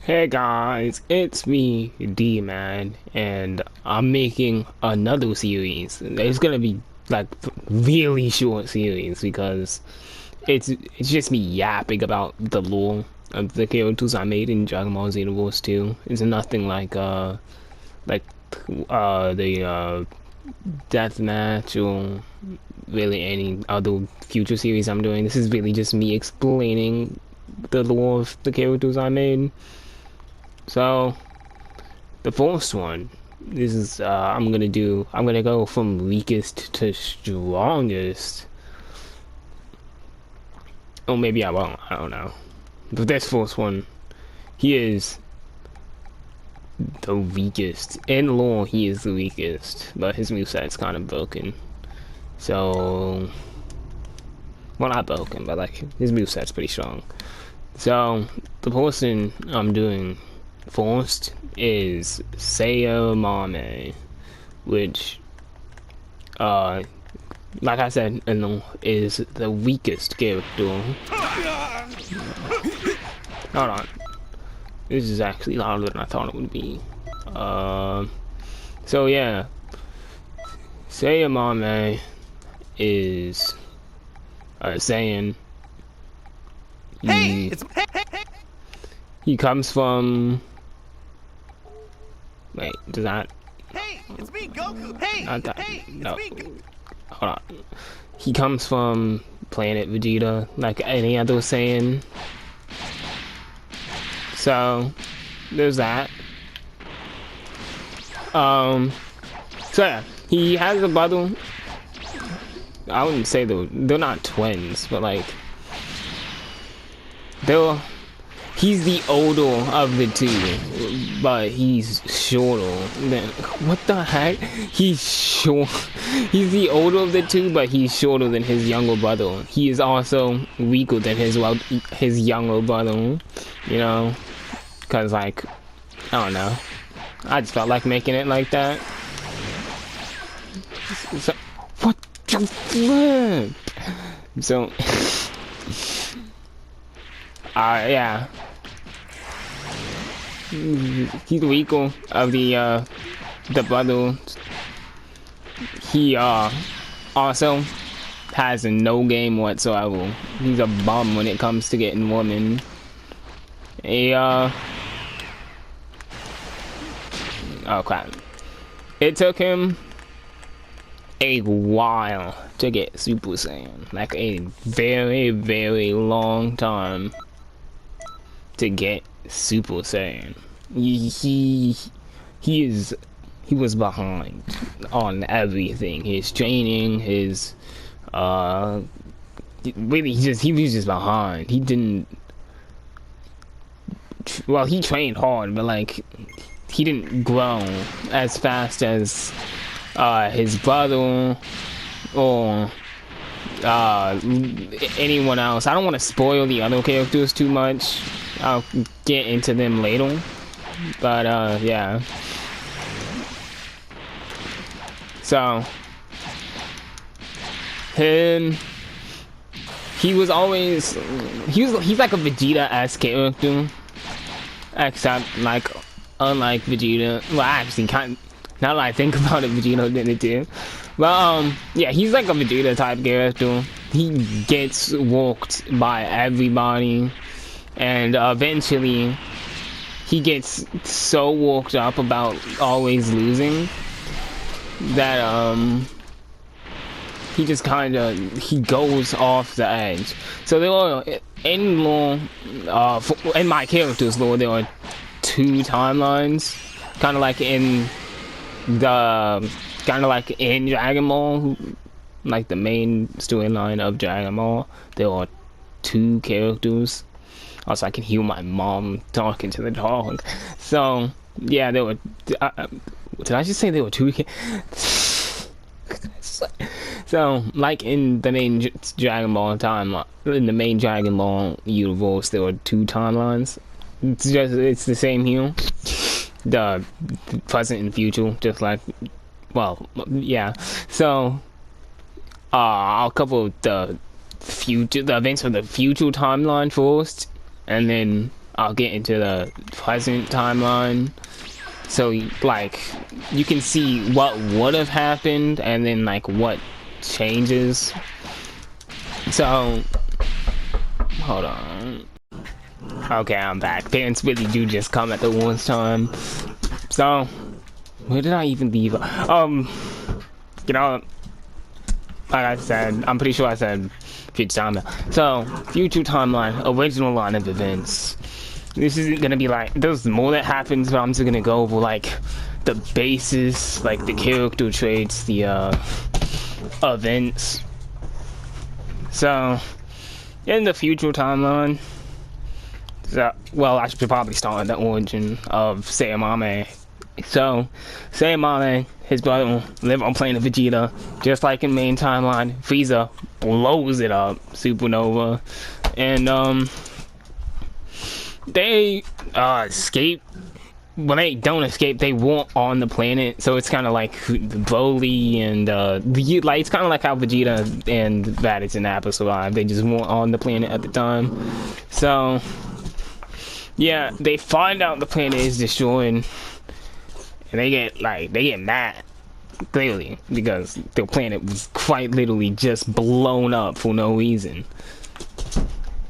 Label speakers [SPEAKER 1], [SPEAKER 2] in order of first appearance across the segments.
[SPEAKER 1] Hey guys, it's me, D.M.A.D, and I'm making another series. It's gonna be like really short series because it's just me yapping about the lore of the characters I made in Dragon Ball Xenoverse 2. It's nothing like the deathmatch or really any other future series I'm doing. This is really just me explaining the lore of the characters I made. So the first one, this is I'm gonna go from weakest to strongest. Or maybe I won't, I don't know. But this first one, he is the weakest. In lore, he is the weakest, but his moveset's kind of broken. So, well, not broken, but like his moveset's pretty strong. So the person I'm doing first is Sayamame, which, like I said, is the weakest character. Hold on, this is actually louder than I thought it would be. So yeah, Sayamame is a Saiyan.
[SPEAKER 2] Hey, it's
[SPEAKER 1] He comes from. Wait, does that?
[SPEAKER 2] hey, it's me, Goku. Hey,
[SPEAKER 1] Not that.
[SPEAKER 2] hey,
[SPEAKER 1] No.
[SPEAKER 2] it's me.
[SPEAKER 1] Hold on. He comes from planet Vegeta, like any other Saiyan. So, there's that. So yeah, he has a brother. I wouldn't say they're not twins, but like they're. He's the older of the two, but he's shorter than. What the heck? He's short. He's the older of the two, but he's shorter than his younger brother. He is also weaker than his younger brother. You know, cause like, I don't know. I just felt like making it like that. So, what the flip? So, yeah. He's weaker of the brother. He also has no game whatsoever. He's a bum when it comes to getting women. Oh crap. It took him a while to get Super Saiyan. Like a very, very long time to get Super Saiyan. He was behind on everything. His training, his really he was just behind. He didn't, well, he trained hard, but like he didn't grow as fast as his brother or anyone else. I don't want to spoil the other characters too much. I'll get into them later, but yeah. So him, he's like a Vegeta-esque character, except like unlike Vegeta. Well, actually, now that I think about it, Vegeta did it too. But yeah, he's like a Vegeta type character. He gets walked by everybody, and eventually he gets so worked up about always losing that he just he goes off the edge. So there are in lore, in my character's lore, there are two timelines, kind of like in Dragon Ball, like the main storyline of Dragon Ball. There are two characters. Also, I can hear my mom talking to the dog. So yeah, there were. Did I just say there were two? So, like in the main Dragon Ball timeline, in the main Dragon Ball universe, there were two timelines. It's the same here. The present and future, just like, well, yeah. So, I'll cover the events of the future timeline first, and then I'll get into the present timeline. So like you can see what would have happened and then like what changes. So hold on. Okay, I'm back. Parents really do just come at the worst time. So where did I even leave? You know, like I said, I'm pretty sure I said future timeline. So future timeline, original line of events. This isn't gonna be like there's more that happens, but I'm just gonna go over like the basis, like the character traits, the events. So in the future timeline, so well I should probably start at the origin of Sayamame. So Sayamame, his brother, live on planet Vegeta, just like in main timeline. Frieza blows it up, supernova, and they escape. When they don't escape, they weren't on the planet, so it's kind of like Broly and like it's kind of like how Vegeta and Raditz and Nappa survived. They just weren't on the planet at the time. So yeah, they find out the planet is destroyed, and they get mad, clearly, because their planet was quite literally just blown up for no reason.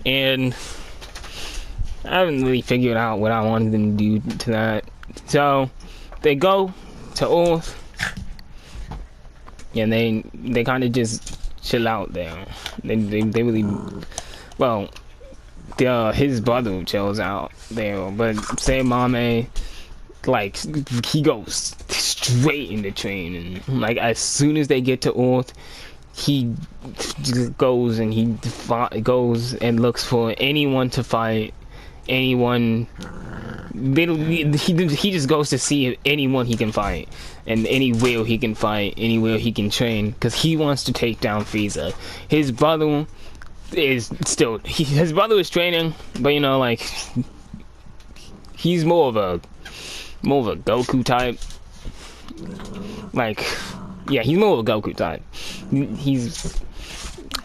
[SPEAKER 1] And I haven't really figured out what I wanted them to do to that. So they go to Earth and they kind of just chill out there. They really, well, his brother chills out there, but Sayamame, like, he goes straight in the train, and like as soon as they get to Earth, he goes and looks for anyone to fight. Anyone, literally, he just goes to see if anyone he can fight, and anywhere he can fight, anywhere he can train, because he wants to take down Frieza. His brother is still, his brother is training, but you know, like, he's more of a Goku type. Like, yeah, he's more of a Goku type. He's,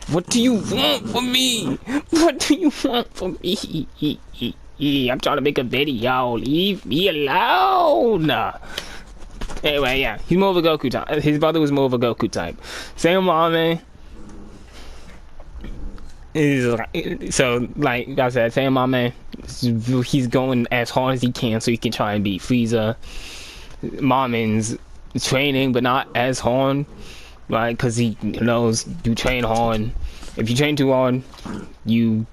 [SPEAKER 1] what do you want from me? What do you want from me? I'm trying to make a video. Leave me alone. Anyway, yeah, he's more of a Goku type. His brother was more of a Goku type. Sayamame is like, so like I said, Sayamame, he's going as hard as he can so he can try and beat Frieza. Marmin's training, but not as hard. Right, because he knows you train hard. If you train too hard, you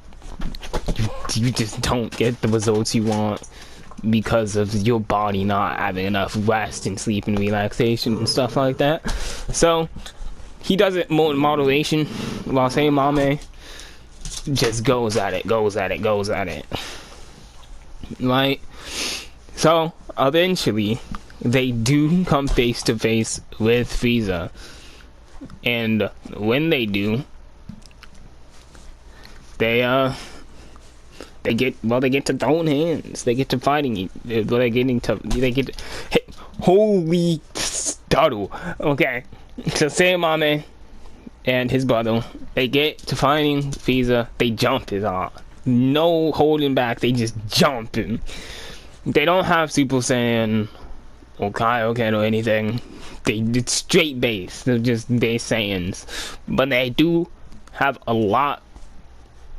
[SPEAKER 1] just don't get the results you want because of your body not having enough rest and sleep and relaxation and stuff like that. So he does it more in moderation, while Sayamame just goes at it. Right? So eventually, they do come face to face with Frieza. And when they do, they get to throwing hands. They get to fighting. They get holy startle. Okay, so Sayamame and his brother, they get to fighting Frieza. They jump his arm. No holding back. They just jump him. They don't have Super Saiyan or Kaioken or anything. It's straight base. They're just base Saiyans. But they do have a lot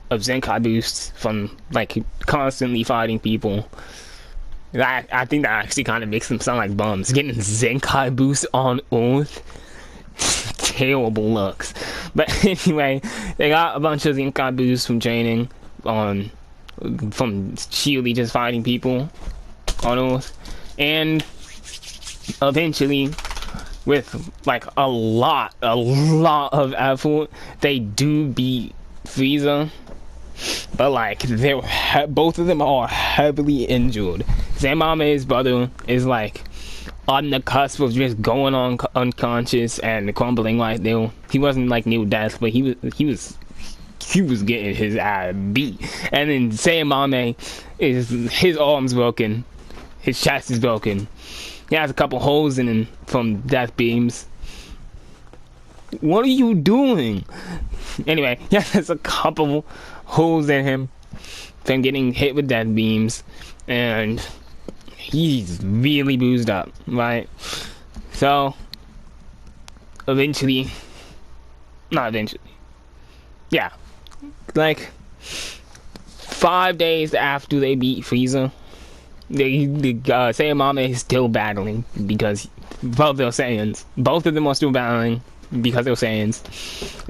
[SPEAKER 1] of Zenkai boosts from like constantly fighting people. I think that actually kind of makes them sound like bums. Getting Zenkai boosts on Earth, terrible looks. But anyway, they got a bunch of Zenkai boosts from training from sheerly just fighting people on Earth, and eventually, with like a lot of effort, they do beat Frieza. But like both of them are heavily injured. Sayamame's brother is like on the cusp of just going on unconscious and crumbling right there. He wasn't like near death, but he was getting his ass beat. And then Sayamame his arm's broken, his chest is broken. He has a couple holes in him from death beams. What are you doing? Anyway, he has a couple holes in him from getting hit with death beams, and he's really boozed up, right? So eventually, not eventually, yeah, like 5 days after they beat Frieza, Sayamame is still battling because both those Saiyans, both of them are still battling because they're Saiyans.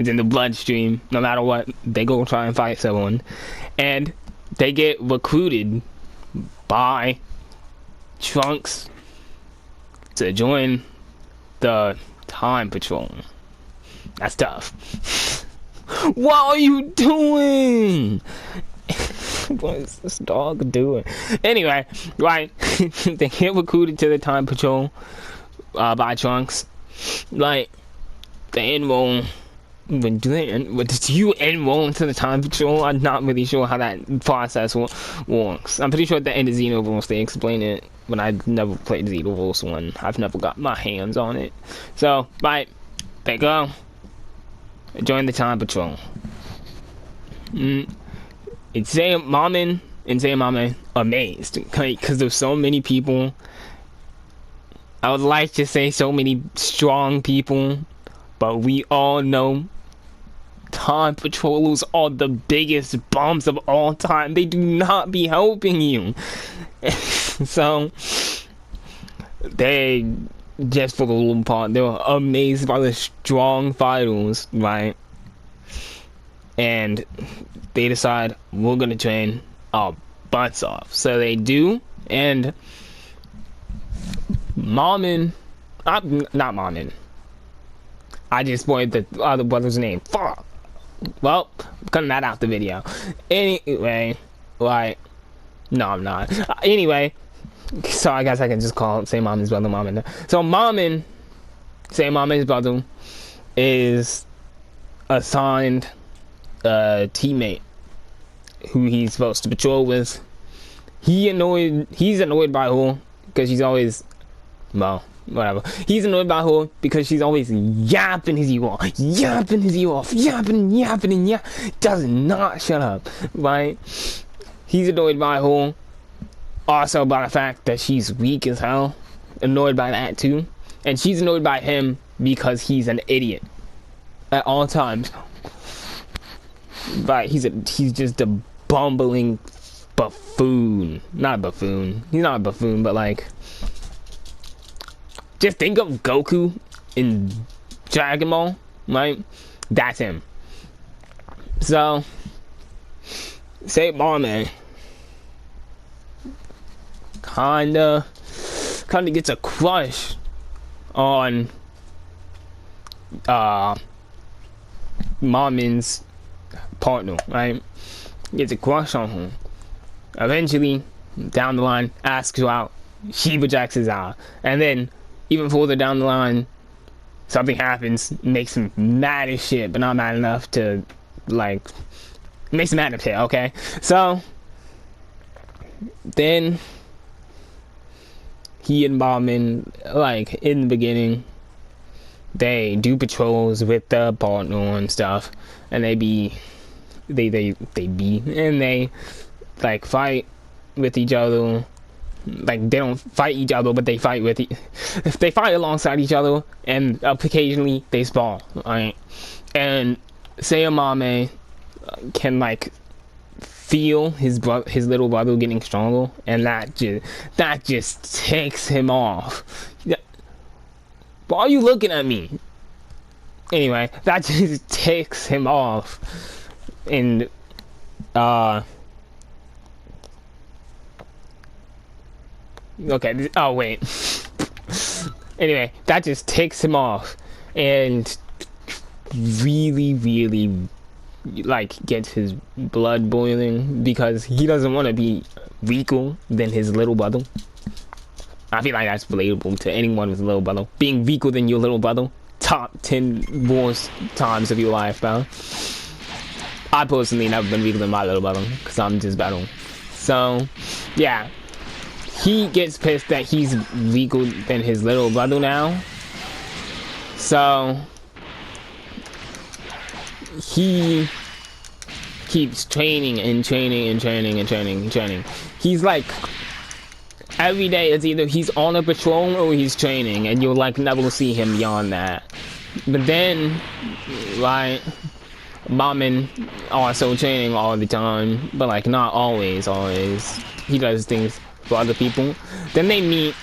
[SPEAKER 1] It's in the bloodstream. No matter what, they go try and fight someone, and they get recruited by Trunks to join the Time Patrol. That's tough. What are you doing? What is this dog doing? Anyway, right, they get recruited to the Time Patrol by Trunks. Like, they enroll. But do you enroll into the Time Patrol? I'm not really sure how that process works. I'm pretty sure at the end of Xenoverse they explain it, but I've never played Xenoverse 1. I've never got my hands on it. So, right, they go. Join the Time Patrol. It's Sayamame and Sayamame amazed because there's so many people. I would like to say so many strong people, but we all know Time Patrollers are the biggest bums of all time. They do not be helping you. So they, just for the little part, they were amazed by the strong fighters, right? And they decide, we're gonna train our butts off. So they do, and not Marmin. I just spoiled the other brother's name. Fuck. Well, I'm cutting that out the video. Anyway, like, no, I'm not. Anyway, so I guess I can just call Sayamame's brother Marmin. So Marmin, Sayamame's brother, is assigned a teammate who he's supposed to patrol with. He's annoyed by her because she's always, well, whatever. He's annoyed by her because she's always yapping his ear off, yapping, does not shut up, right? He's annoyed by her, also by the fact that she's weak as hell, annoyed by that too, and she's annoyed by him because he's an idiot at all times. But he's just a bumbling buffoon. Not a buffoon. He's not a buffoon, but like, just think of Goku in Dragon Ball, right? That's him. So, Sayamame kinda gets a crush on Marmin's partner, right? Gets a crush on him. Eventually, down the line, asks her out. She rejects his eye. And then, even further down the line, something happens, makes him mad as shit, but not mad enough to, like, makes him mad as shit, okay? So, then, he and Marmin, like, in the beginning, they do patrols with the partner and stuff, and they like fight with each other. Like, they don't fight each other, but they fight they fight alongside each other, and occasionally they spar, right? And Sayamame can like feel his little brother getting stronger, and that just ticks him off. Why are you looking at me? Anyway, that just ticks him off, and okay, oh wait. Anyway, that just ticks him off, and really like gets his blood boiling, because he doesn't want to be weaker than his little brother. I feel like that's relatable to anyone with a little brother. Being weaker than your little brother, top 10 worst times of your life, bro. I personally never been weaker than my little brother, because I'm just better. So, yeah. He gets pissed that he's weaker than his little brother now. So, he keeps training and training and training and training and training. He's like, every day it's either he's on a patrol or he's training, and you'll like never see him beyond that. But then, right, Bombin also training all the time, but like not always. He does things for other people. Then they meet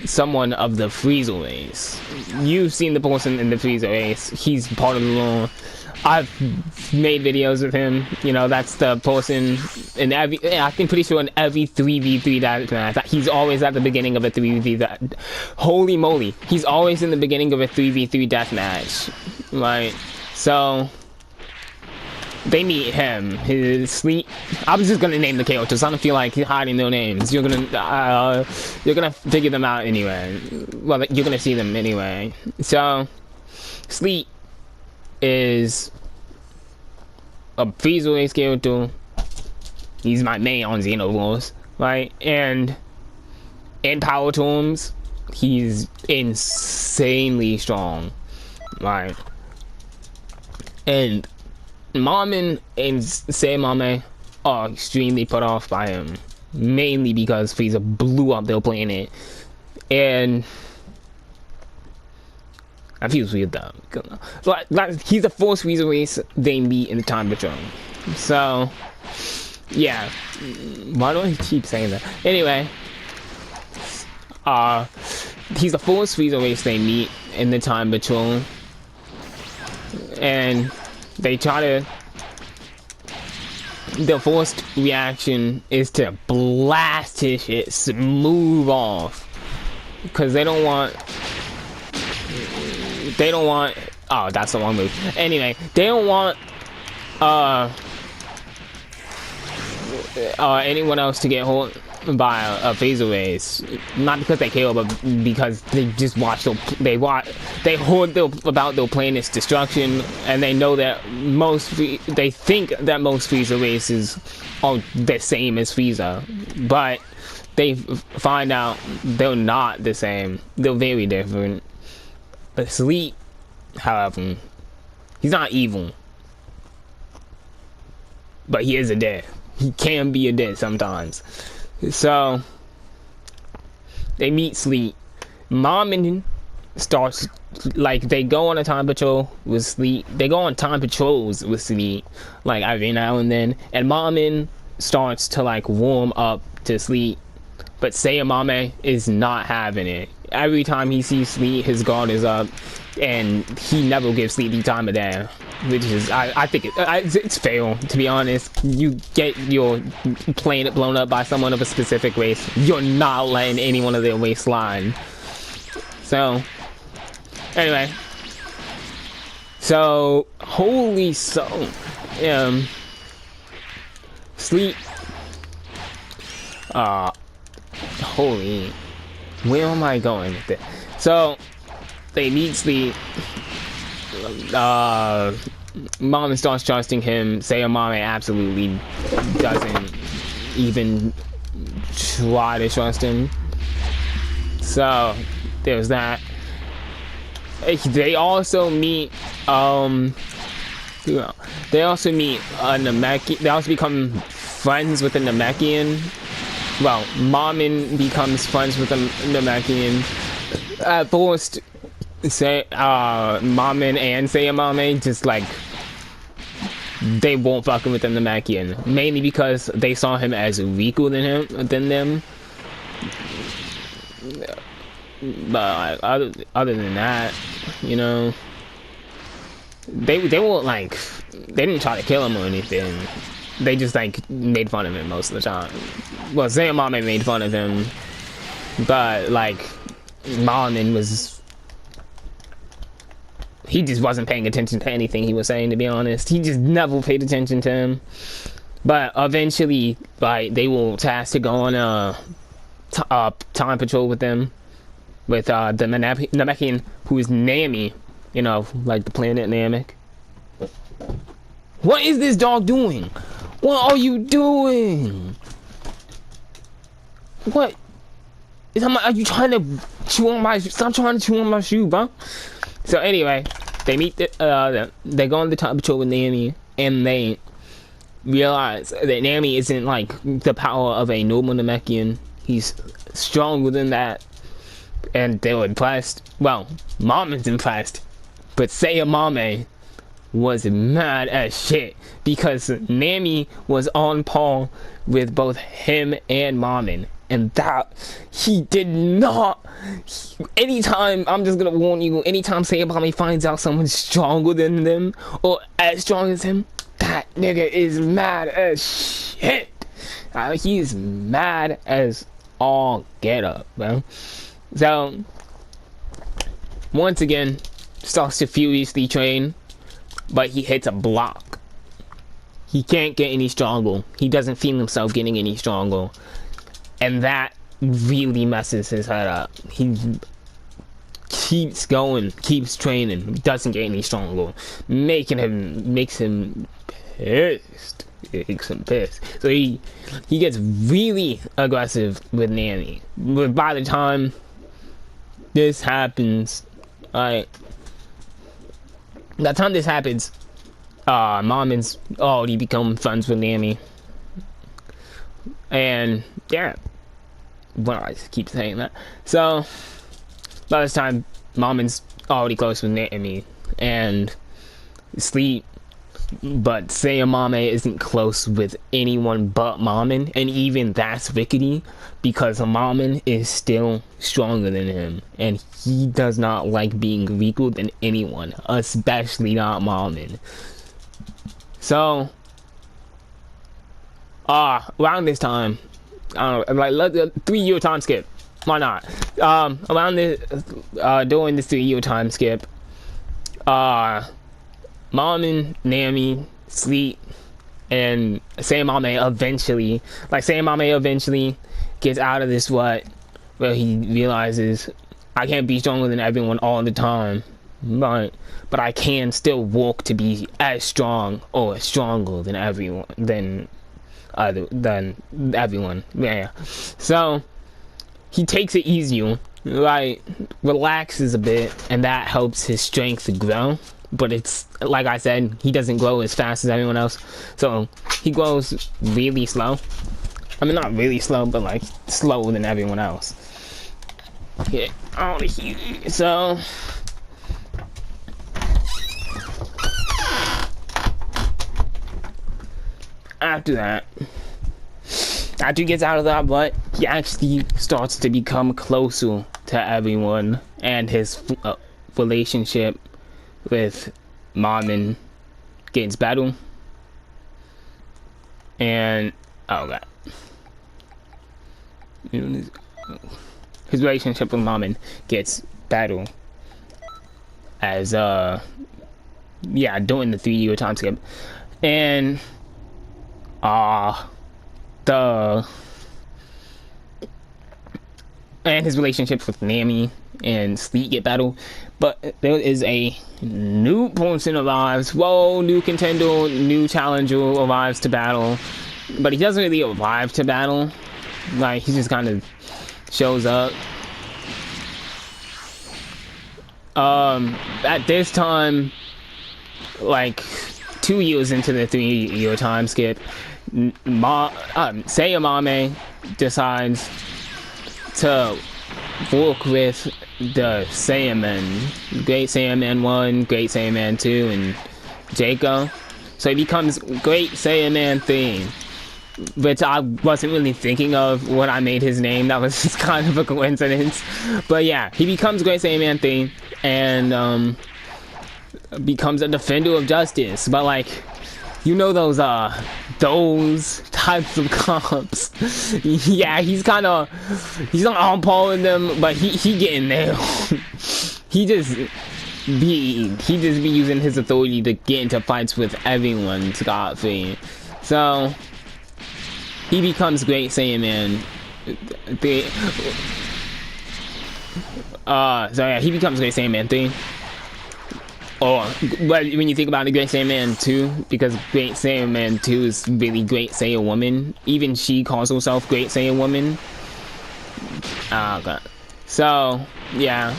[SPEAKER 1] someone of the Freezer race. You've seen the person in the Freezer race. He's part of the law. I've made videos with him. You know, that's the person in every, I think pretty sure in every 3v3 deathmatch. He's always at the beginning of a 3v3 holy moly. He's always in the beginning of a 3v3 deathmatch. Right? So they meet him. His sleep. I'm just gonna name the characters. I don't feel like hiding their names. You're gonna figure them out anyway. Well, you're gonna see them anyway. So, Sleep is a Freezer race character. He's my main on Xenoverse, right? And in power terms, he's insanely strong, right? And Mamin and Sayamame are extremely put off by him, mainly because Frieza blew up their planet, and that feels weird though. Like, he's the first Frieza race they meet in the Time Patrol. So, yeah. Why do I keep saying that? Anyway, he's the first Frieza race they meet in the Time Patrol, and they try to. The first reaction is to blast his shit smooth off, because they don't want. Oh, that's the wrong move. Anyway, they don't want anyone else to get hurt by a Frieza race. Not because they care, but because they just watch they heard about their planet's destruction, and they know that they think that most Frieza races are the same as Frieza, but they find out they're not the same. They're very different. But Sleep, however, he's not evil, but he is a dead. He can be a dead sometimes. So they meet Sleep. Mom starts, like, they go on a time patrol with Sleep. They go on time patrols with Sleep, like, every now and then. And Mom starts to like warm up to Sleep, but Sayamame is not having it. Every time he sees Sleep, his guard is up, and he never gives Sleep the time of day, which is, I think it's fair, to be honest. You get your planet blown up by someone of a specific race, you're not letting any one of their race slide. So, anyway, so holy Sleep, holy. Where am I going with it? So, they meet Sleep. Mom starts trusting him. Sayamame absolutely doesn't even try to trust him. So, there's that. They also meet, they also meet a Namekian. They also become friends with a Namekian. Well, Mamin becomes friends with the Namekian. At first, Mamin and Sayamame just like, they won't fucking with the Namekian, mainly because they saw him as weaker than them. But other than that, you know, they were like, they didn't try to kill him or anything. They just like made fun of him most of the time. Well, Sayamame made fun of him, but like Marlon he just wasn't paying attention to anything he was saying, to be honest. He just never paid attention to him. But eventually, like, they will tasked to go on a time patrol with them, with the Namekian, who is Naomi, you know, like the planet Namek. What is this dog doing? What are you doing? What? Are you trying to chew on my? Stop trying to chew on my shoe, bro. So anyway, they meet they go on the time patrol with Naomi, and they realize that Nami isn't like the power of a normal Namekian. He's stronger than that, and they were impressed. Well, Mom is impressed, but Sayamame was mad as shit because Nami was on par with both him and Mamin, and that he did not. Anytime, I'm just gonna warn you, anytime Sayamame finds out someone's stronger than them or as strong as him, that nigga is mad as shit. He's mad as all get up, bro. So once again starts to furiously train, but he hits a block. He can't get any stronger. He doesn't feel himself getting any stronger, and that really messes his head up. He keeps going, keeps training, doesn't get any stronger, makes him pissed. It makes him pissed. So he gets really aggressive with Nami. But by the time this happens, by the time this happens, Mamin's already become friends with Nami. And yeah, well, I just keep saying that. So by this time, Mamin's already close with Nami and sleep. But Sayamame isn't close with anyone but Mamin, and even that's rickety because Mamin is still stronger than him, and he does not like being weaker than anyone, especially not Mamin. So, around this time, I don't know, like 3-year time skip. Why not? Around this, during this 3-year time skip, Mamin, Nami, Sleep, and Sayamame eventually gets out of this rut where he realizes I can't be stronger than everyone all the time, but I can still work to be as strong or stronger than everyone. Yeah. So he takes it easier, like relaxes a bit, and that helps his strength to grow. But it's like I said, he doesn't grow as fast as everyone else, so he grows really slow. I mean, not really slow, but like slower than everyone else. Okay, out of here. So after he gets out of that rut, he actually starts to become closer to everyone, and his relationship with Mamin gets better, and his relationship with Mamin gets better as during the 3-year time skip, and his relationships with Nami and Sleep get better. But there is a new person arrives. Whoa, new contender, new challenger arrives to battle. But he doesn't really arrive to battle. Like, he just kind of shows up. At this time, like 2 years into the 3-year time skip, Sayamame decides to work with the Saiyaman, Great Saiyaman 1, Great Saiyaman 2, and Jaco. So he becomes Great Saiyaman 3, which I wasn't really thinking of when I made his name. That was just kind of a coincidence. But yeah, he becomes Great Saiyaman 3 and becomes a defender of justice. But like, you know those types of cops. Yeah, he's not on par with them, but he getting there. he just be using his authority to get into fights with everyone scot-free. So he becomes Great Saiyaman. He becomes Great Saiyaman 3. Or, but when you think about the Great Saiyaman 2, because Great Saiyaman 2 is really Great Saiyan Woman. Even she calls herself Great Saiyan Woman. Okay. So, yeah.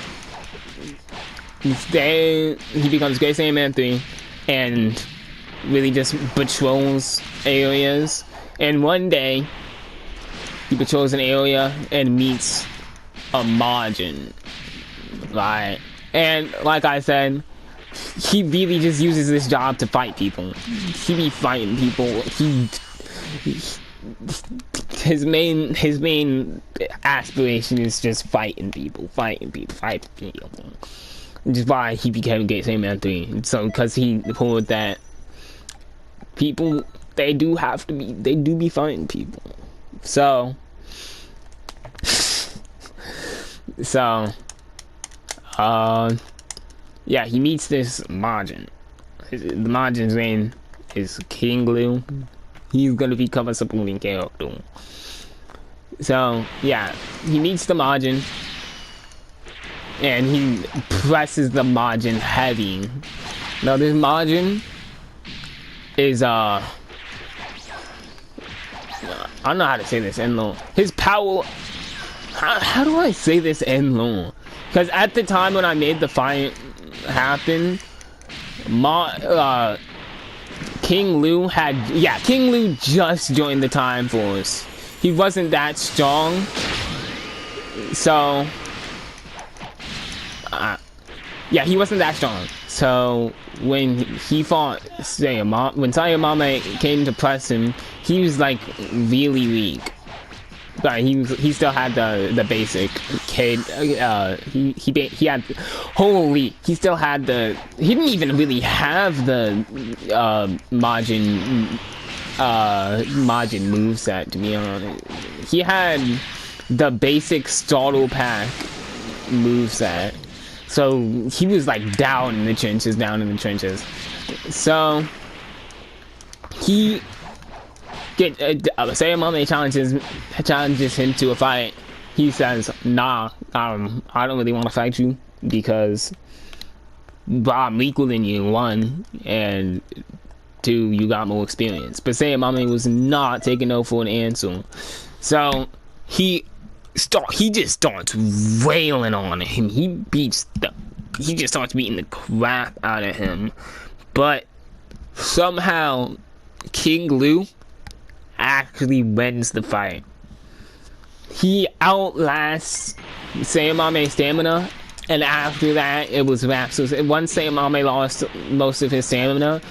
[SPEAKER 1] He becomes Great Saiyaman 3, and really just patrols areas. And one day, he patrols an area and meets a margin, right? And like I said, he really just uses this job to fight people. He be fighting people. His main aspiration is just fighting people. Which is why he became Gate Sayman 3. So, because he pulled that people, they do be fighting people. So, yeah, he meets this margin. The margin's name is King Liu. He's gonna become a supporting character. So, yeah, he meets the margin. And he presses the margin heavy. Now this margin is I don't know how to say this in law. His power, how do I say this in law? Because at the time when I made the fight happen, King Liu just joined the Time Force. He wasn't that strong, so yeah, he wasn't that strong. So when he fought Sayamame, when Sayamame came to press him, he was like really weak. But he still had the basic kid. He had he still had he didn't even really have the Majin moveset, to be honest. He had the basic startle pack moveset. So he was like down in the trenches. So he Sayamame challenges him to a fight. He says, "Nah, I don't really want to fight you because I'm equal than you, 1, and 2, you got more experience." But Sayamame was not taking no for an answer. So he just starts railing on him. He just starts beating the crap out of him. But somehow King Liu actually wins the fight. He outlasts Sayamame's stamina, and after that it was wraps. So once Sayamame lost most of his stamina,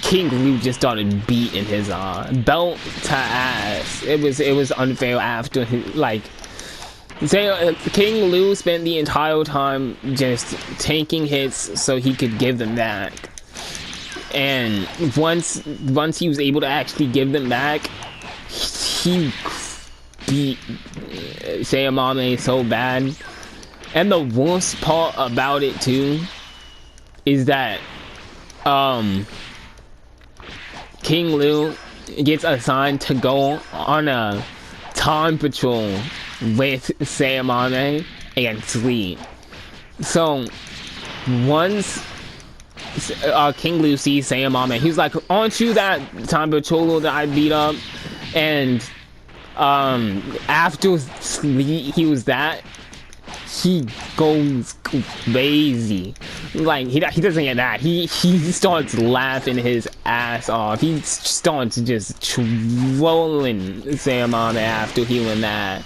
[SPEAKER 1] King Liu just started beating his belt to ass. It was unfair after King Liu spent the entire time just taking hits so he could give them back. And once he was able to actually give them back, he beat Sayamame so bad. And the worst part about it too is that King Liu gets assigned to go on a time patrol with Sayamame and sleep. So once King Liu sees Sayamame, he's like, "Aren't you that time patroller that I beat up?" And after he was that, he goes crazy. Like he doesn't get that. He starts laughing his ass off. He starts just trolling Sayamame after he won that.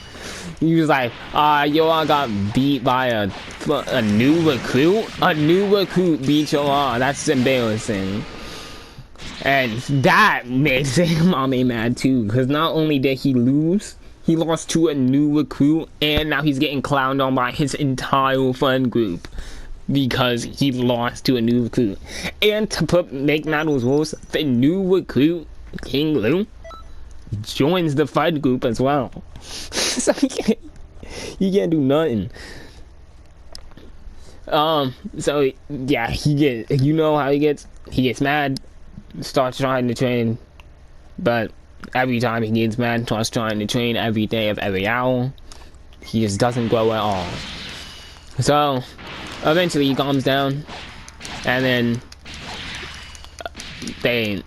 [SPEAKER 1] He was like, yo, I got beat by a new recruit? A new recruit beat your ass. That's embarrassing. And that made Sayamame mad too, because not only did he lose, he lost to a new recruit, and now he's getting clowned on by his entire fun group because he lost to a new recruit. And to make matters worse, the new recruit, King Liu, joins the fun group as well. So he can't do nothing. So yeah, you know how he gets mad, starts trying to train, but every time he gets mad, starts trying to train every day of every hour, he just doesn't grow at all. So eventually he calms down, and then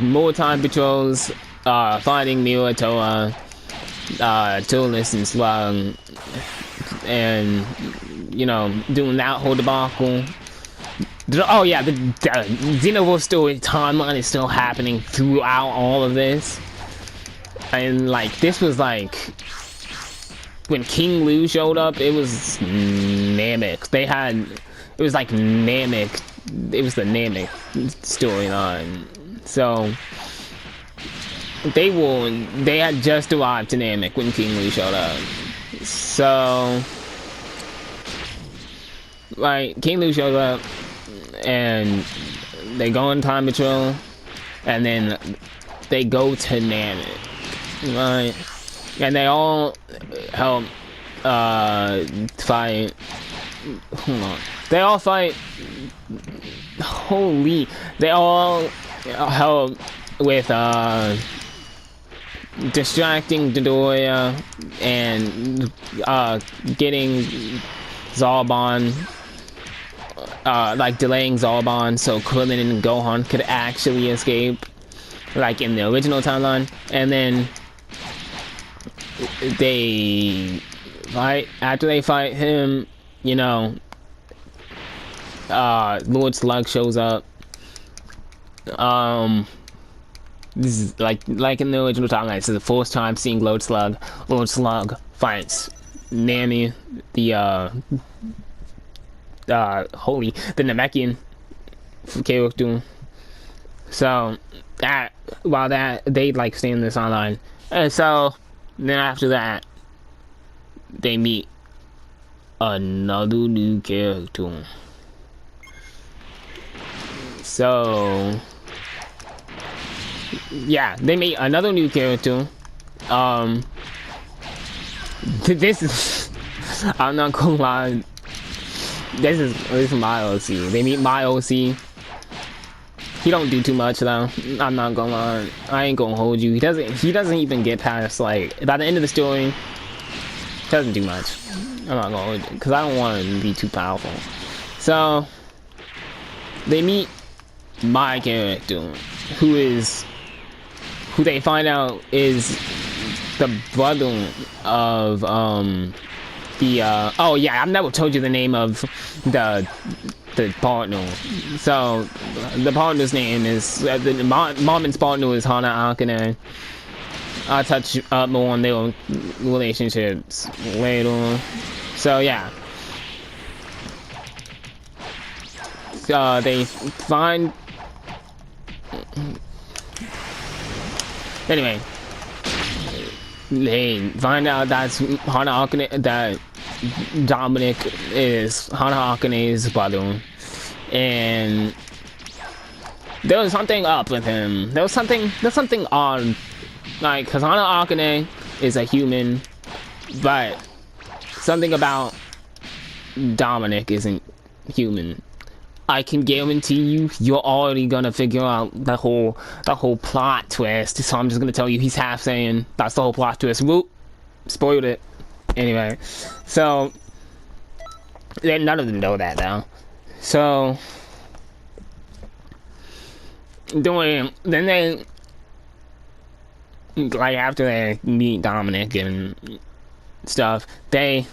[SPEAKER 1] more time patrols, finding Mira, Toa, Tulis and Slug, and doing that whole debacle. Oh yeah, the xenoverse story timeline is still happening throughout all of this, and like this was like when King Lu showed up. It was Namek. It was like Namek. It was the Namek storyline. So they had just arrived to Namek when King Lu showed up. So like King Lu shows up and they go in time patrol, and then they go to Namek, right? And they all help fight. Hold on. They all fight. Holy! They all help with distracting Dodoria and getting Zalban, like delaying Zalban so Krillin and Gohan could actually escape, like in the original timeline. And then they fight. After they fight him, you know, Lord Slug shows up. This is like in the original timeline. This is the first time seeing Lord Slug. Lord Slug fights Nami, the Namekian character. So while they like stay in this online, and so then after that they meet another new character. So yeah, they meet another new character. This is, I'm not gonna lie, this is my OC. They meet my OC. He don't do too much though. I'm not gonna lie. I ain't gonna hold you. He doesn't even get past, like, by the end of the story, doesn't do much. I'm not gonna hold you because I don't want to be too powerful. So they meet my character, who they find out is the brother of oh yeah, I've never told you the name of the partner. So the partner's name is the Marmon's partner is Hana Akane. I'll touch up more on their relationships later. So yeah, they find. Anyway, they find out that's Hana Akane, that Dominic is Hana Akane's brother, and there was something up with him. There's something odd, like, because Hana Akane is a human, but something about Dominic isn't human. I can guarantee you're already gonna figure out the whole plot twist. So I'm just gonna tell you he's half saying that's the whole plot twist. Whoop, spoiled it. Anyway, so none of them know that though. So then they, like, after they meet Dominic and stuff, they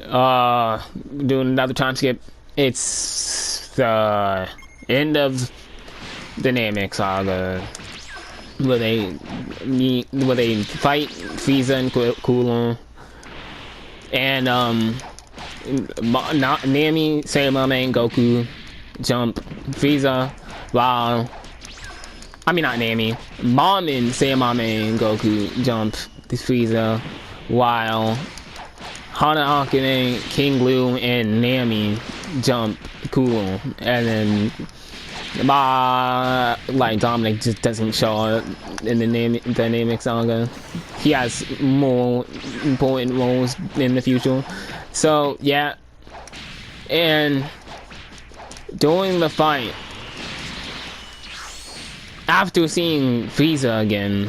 [SPEAKER 1] do another time skip. It's the end of the Namek saga, where they fight Frieza and Cooler, and Nami, Sayamame, and Goku jump Frieza, while not Nami, Mom and Sayamame and Goku jump Frieza, while Hana Akane, King Lu, and Nami jump Cool, and then like Dominic just doesn't show up in the Namek saga. He has more important roles in the future. So yeah, and during the fight, after seeing Frieza again,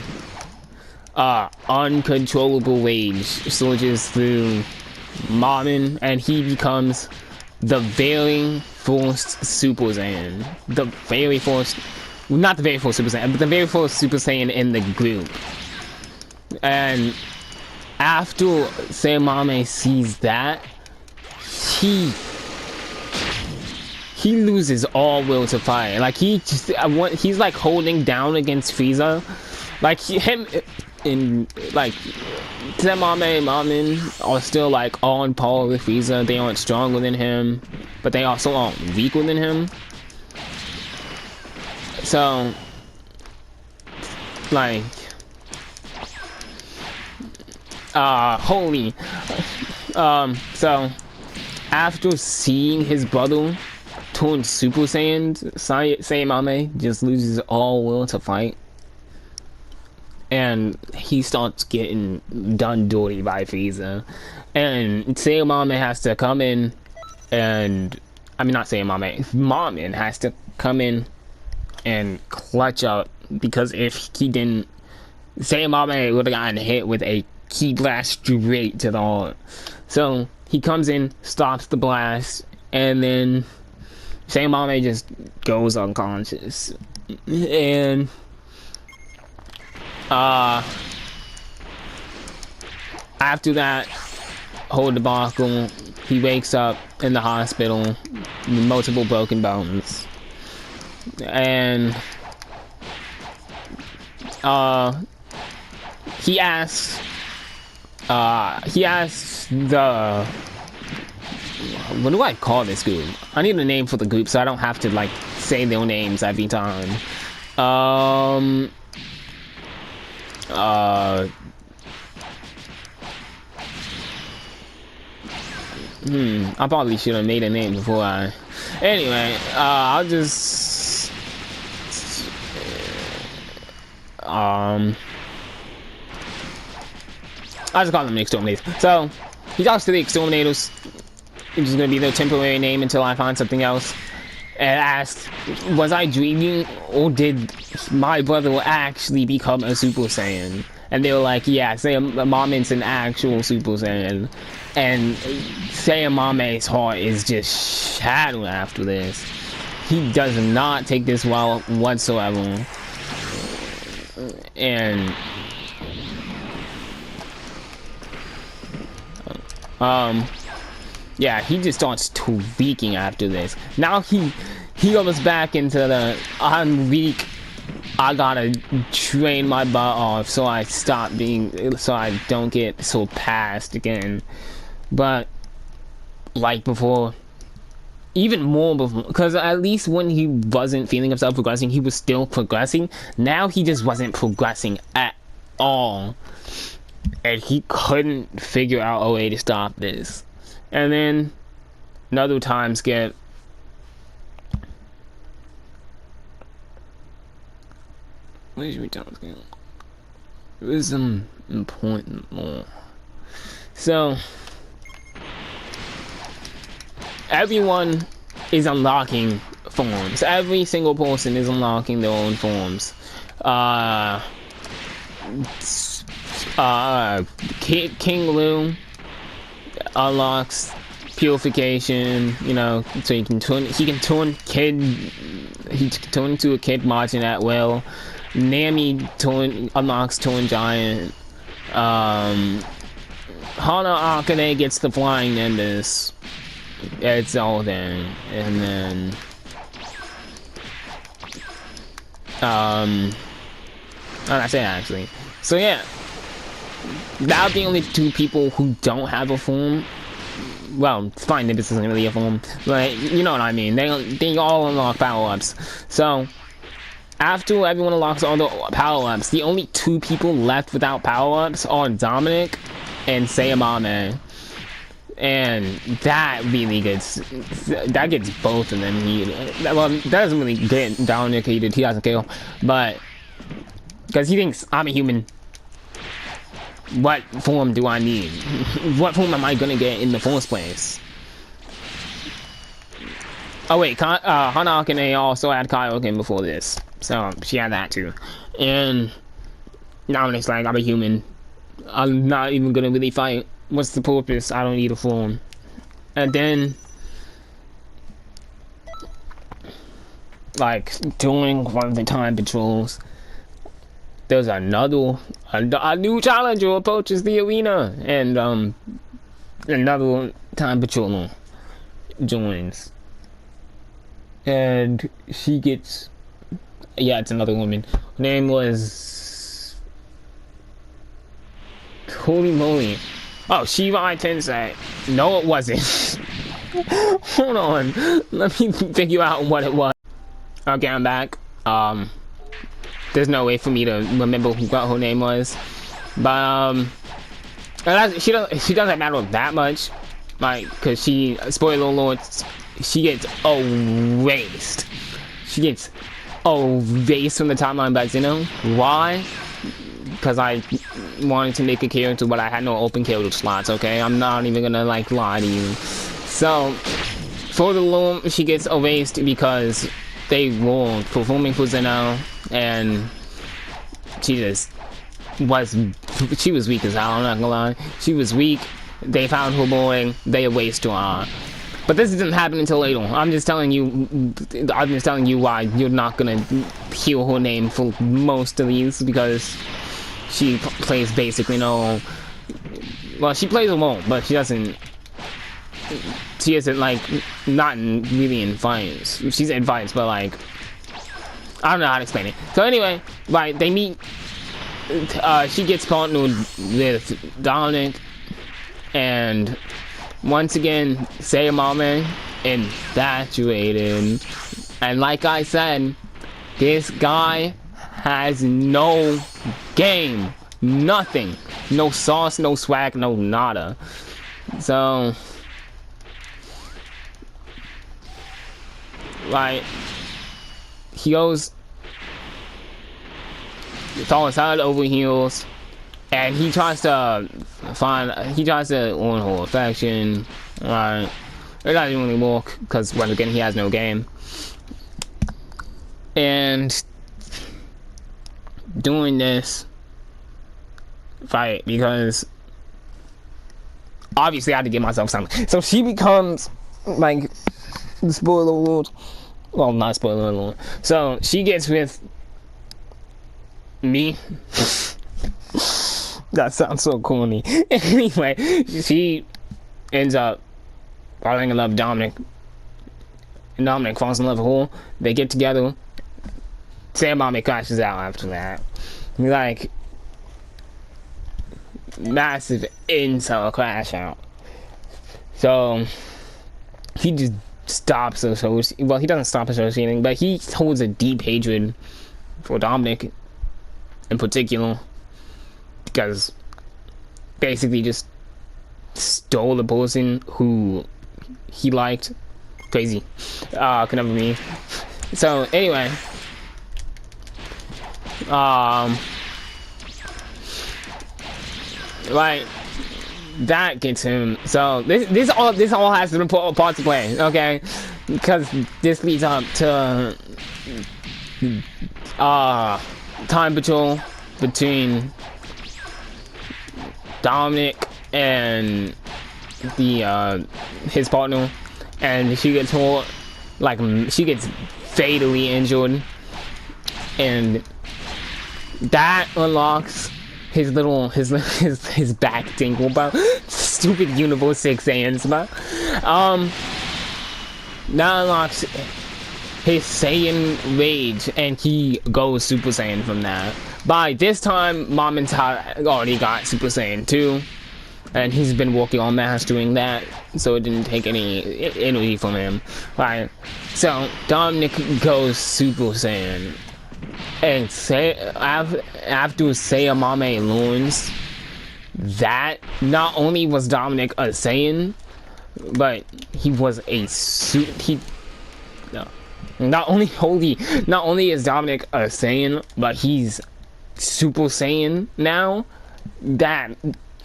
[SPEAKER 1] uncontrollable rage surges through Marmon, and he becomes the very first Super Saiyan. The very first, not the very first Super Saiyan, but the very first Super Saiyan in the group. And after Sayamame sees that, he loses all will to fight. Like he's like holding down against Frieza. Like him in like Sayamame and Mamin are still like on par with Frieza. They aren't stronger than him, but they also aren't weaker than him. So like holy so after seeing his brother turn Super Saiyan, Sayamame just loses all will to fight. And he starts getting done dirty by Frieza. And Sayamame has to come in and... I mean, not Sayamame. Mamin has to come in and clutch up. Because if he didn't... Sayamame would have gotten hit with a ki blast straight to the heart. So, he comes in, stops the blast, and then... Sayamame just goes unconscious. And... after that whole debacle, he wakes up in the hospital with multiple broken bones. And he asks the... what do I call this group? I need a name for the group so I don't have to like say their names every time. I probably should have made a name before I... Anyway, I'll just... I'll just call them the Exterminators. So, he talks to the Exterminators, which is going to be their temporary name until I find something else, and asks, was I dreaming, or did my brother actually become a Super Saiyan? And they were like, yeah, Sayamame's an actual Super Saiyan. And Sayamame's heart is just shattered after this. He does not take this well whatsoever. And... yeah, he just starts tweaking after this. Now he goes back into the, I'm weak, I gotta train my butt off so I stop being, so I don't get so passed again. But like before, even more before, because at least when he wasn't feeling himself progressing, he was still progressing. Now he just wasn't progressing at all, and he couldn't figure out a way to stop this. And then another time skip. What is your time skip? It was some important more. So everyone is unlocking forms. Every single person is unlocking their own forms. King Lu unlocks purification, you know, so he can turn into a kid marching at will. Nami unlocks Torn Giant. Hana Akane gets the Flying Nimbus. It's all there. And then that's it actually. So yeah, that the only two people who don't have a form. Well, Flying Nimbus isn't really a form, but you know what I mean. They all unlock power-ups. So after everyone unlocks all the power-ups, the only two people left without power-ups are Dominic and Sayamame. And that really gets both of them heated. Well, that doesn't really get Dominic heated, he doesn't care. But because he thinks I'm a human, what form do I need? What form am I gonna get in the first place? Oh wait, Hana Akane also had Kaioken before this, so she had that too. And Dominic's like, I'm a human, I'm not even gonna really fight. What's the purpose? I don't need a form. And then, like, during one of the time patrols, there's a new challenger approaches the arena, and another time patroller joins. and she gets, yeah, it's another woman. Her name was, holy moly. Oh, Shiva Tensei. No, it wasn't. Hold on. Let me figure out what it was. Okay, I'm back. There's no way for me to remember what her name was. But, she doesn't matter that much. Like, cause she, spoiler alert, she gets erased. She gets erased from the timeline by Zeno. Why? Because I wanted to make a character, but I had no open character slots, okay? I'm not even gonna, like, lie to you. So, for the loom, she gets erased because they were performing for Zeno, and she just she was weak as hell, I'm not gonna lie. She was weak, they found her boring, they erased her. But this didn't happen until later. I'm just telling you why you're not gonna hear her name for most of these, because she plays basically no, well, she plays alone, but she isn't like, not really in fights. She's in fights, but like, I don't know how to explain it. So anyway, like, they meet, she gets partnered with Dominic, and once again, Sayamame infatuated. And like I said, this guy has no game. Nothing. No sauce, no swag, no nada. So, like, he goes, it's all head over heels, and he tries to earn her affection. Right, it doesn't really work because, once again, he has no game. And doing this fight, because obviously I had to give myself something. So she becomes, like, spoiler alert. Well, not spoiler alert. So she gets with me. That sounds so corny. Anyway, she ends up falling in love with Dominic. And Dominic falls in love with her. They get together. Sayamame crashes out after that. Like, massive incel crash out. So he just stops associating. Well, he doesn't stop associating, but he holds a deep hatred for Dominic in particular, because basically just stole the person who he liked. Crazy. Could never be. So anyway, like, that gets him. So this all has an important part to play, okay? Because this leads up to time patrol between Dominic and the his partner, and she gets hurt, like, she gets fatally injured, and that unlocks his little his back tingle, bro. Stupid Universe 6 Saiyans, bro. That unlocks his Saiyan rage, and he goes Super Saiyan from that. By this time, Moment's already got Super Saiyan 2, and he's been working on mastering that, so it didn't take any energy from him. Right. So Dominic goes Super Saiyan, and after Sayamame learns that not only was Dominic a Saiyan, but he was a not only is Dominic a Saiyan, but he's Super Saiyan now. That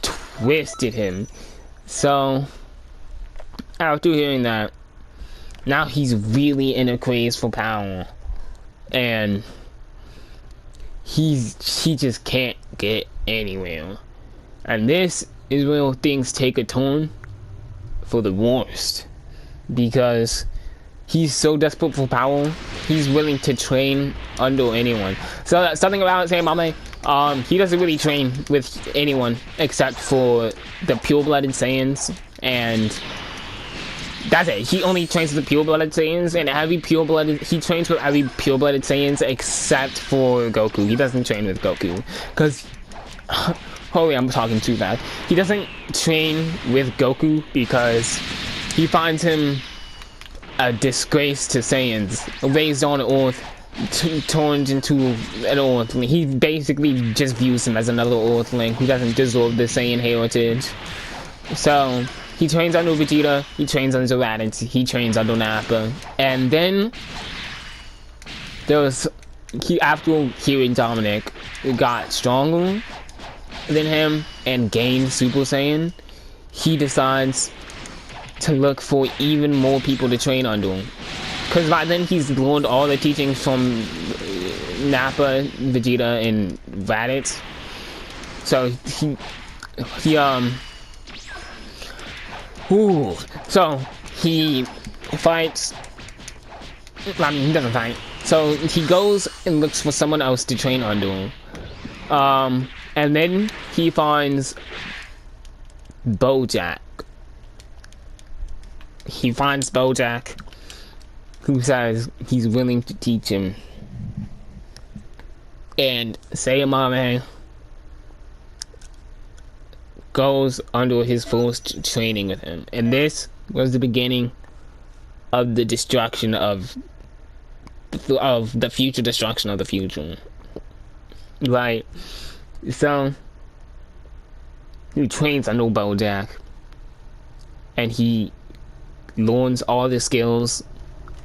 [SPEAKER 1] twisted him. So after hearing that, now he's really in a craze for power, and he just can't get anywhere. And this is where things take a turn for the worst, because he's so desperate for power, he's willing to train under anyone. So something about Sayamame, he doesn't really train with anyone except for the pure-blooded Saiyans and That's it. He only trains with the pure-blooded Saiyans, and he trains with every pure-blooded Saiyans except for Goku. He doesn't train with Goku, because holy, I'm talking too fast. He doesn't train with Goku because he finds him a disgrace to Saiyans, raised on Earth, turned into an Earthling. He basically just views him as another Earthling who doesn't deserve the Saiyan heritage. So he trains under Vegeta, he trains under Raditz, he trains under Nappa, and then after hearing Dominic got stronger than him and gained Super Saiyan, he decides to look for even more people to train under him. Because by then he's learned all the teachings from Nappa, Vegeta, and Raditz. So so he fights. I mean, he doesn't fight. So he goes and looks for someone else to train under him. And then he finds Bojack. He finds Bojack, who says he's willing to teach him. And Sayamame goes under his first training with him. And this was the beginning of the destruction of the future destruction of the future. Right. So he trains under Bojack, and he learns all the skills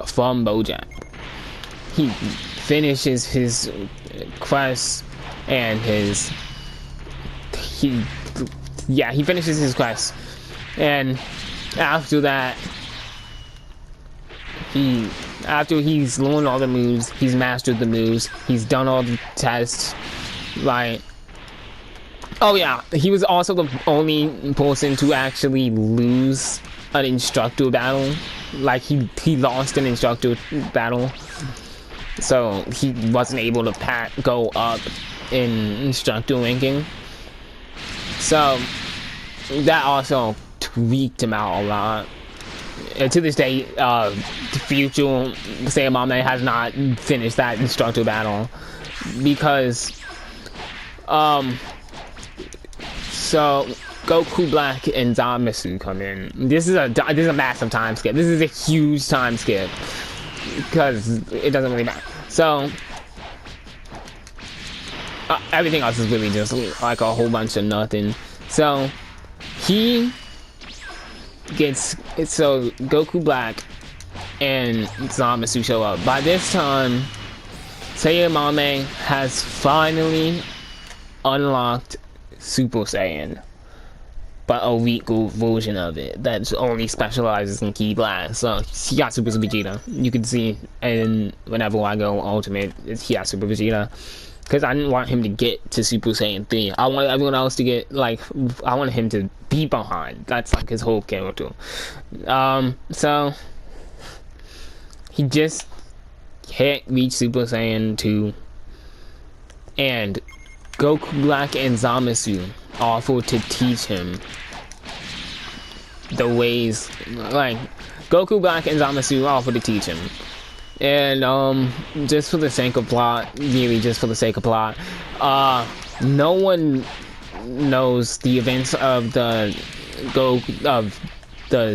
[SPEAKER 1] from Bojack. He finishes his quest and he finishes his quest, and after that, after he's learned all the moves, he's mastered the moves, he's done all the tests, right? Oh yeah, he was also the only person to actually lose an instructor battle. Like he lost an instructor battle, so he wasn't able to go up in instructor ranking. So that also tweaked him out a lot. And to this day, the future Sayamame has not finished that instructor battle because so Goku Black and Zamasu come in. This is a massive time skip. This is a huge time skip because it doesn't really matter. So everything else is really just like a whole bunch of nothing. So Goku Black and Zamasu show up. By this time, Sayamame has finally unlocked Super Saiyan, but a weaker version of it that only specializes in Ki Blast. So he got Super Vegeta. You can see, and whenever I go Ultimate, he got Super Vegeta. Because I didn't want him to get to Super Saiyan 3. I wanted everyone else to get, I wanted him to be behind. That's like his whole character. So he just can't reach Super Saiyan 2. And Goku Black and Zamasu offer to teach him the ways, Goku Black and Zamasu offer to teach him. And just for the sake of plot, really just for the sake of plot, no one knows the events of the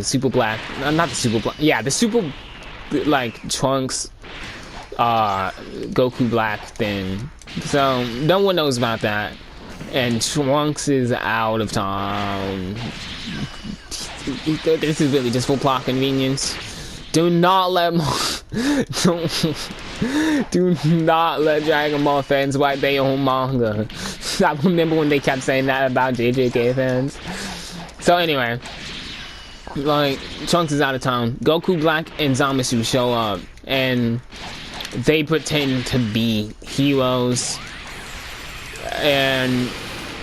[SPEAKER 1] Super Black, not the Super Black, yeah, the Super Trunks Goku Black thing. So no one knows about that, and Trunks is out of town. This is really just for plot convenience. Do not let Dragon Ball fans write their own manga. I remember when they kept saying that about JJK fans. So anyway, Trunks is out of town. Goku Black and Zamasu show up, and they pretend to be heroes, and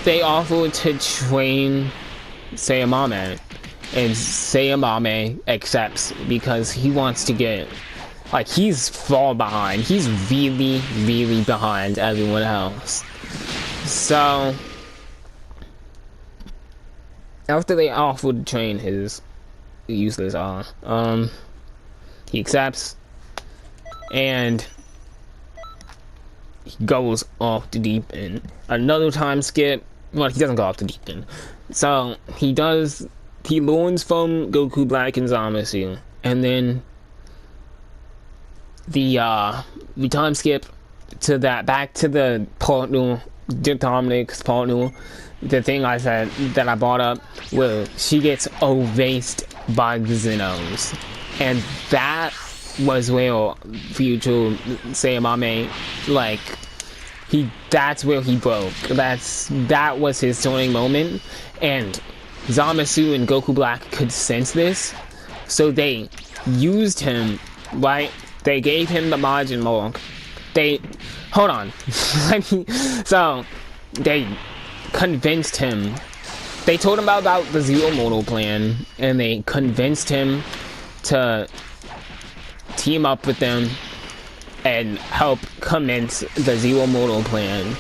[SPEAKER 1] they offer to train Sayamame. And Sayamame accepts because he wants to get, he's far behind. He's really, really behind everyone else. So after they offer to train useless. He accepts, and he goes off the deep end. Another time skip. Well, he doesn't go off the deep end. So he does. He learns from Goku Black and Zamasu, and then the time skip to that back to the partner, Dominic's partner. The thing I said that I brought up, where she gets erased by the Xenos, and that was where future Sayamame, like, that's where he broke. That was his turning moment, and Zamasu and Goku Black could sense this, so they used him, right? They gave him the margin mark. Hold on. So they convinced him. They told him about the Zero Mortal plan, and they convinced him to team up with them and help commence the Zero Mortal plan,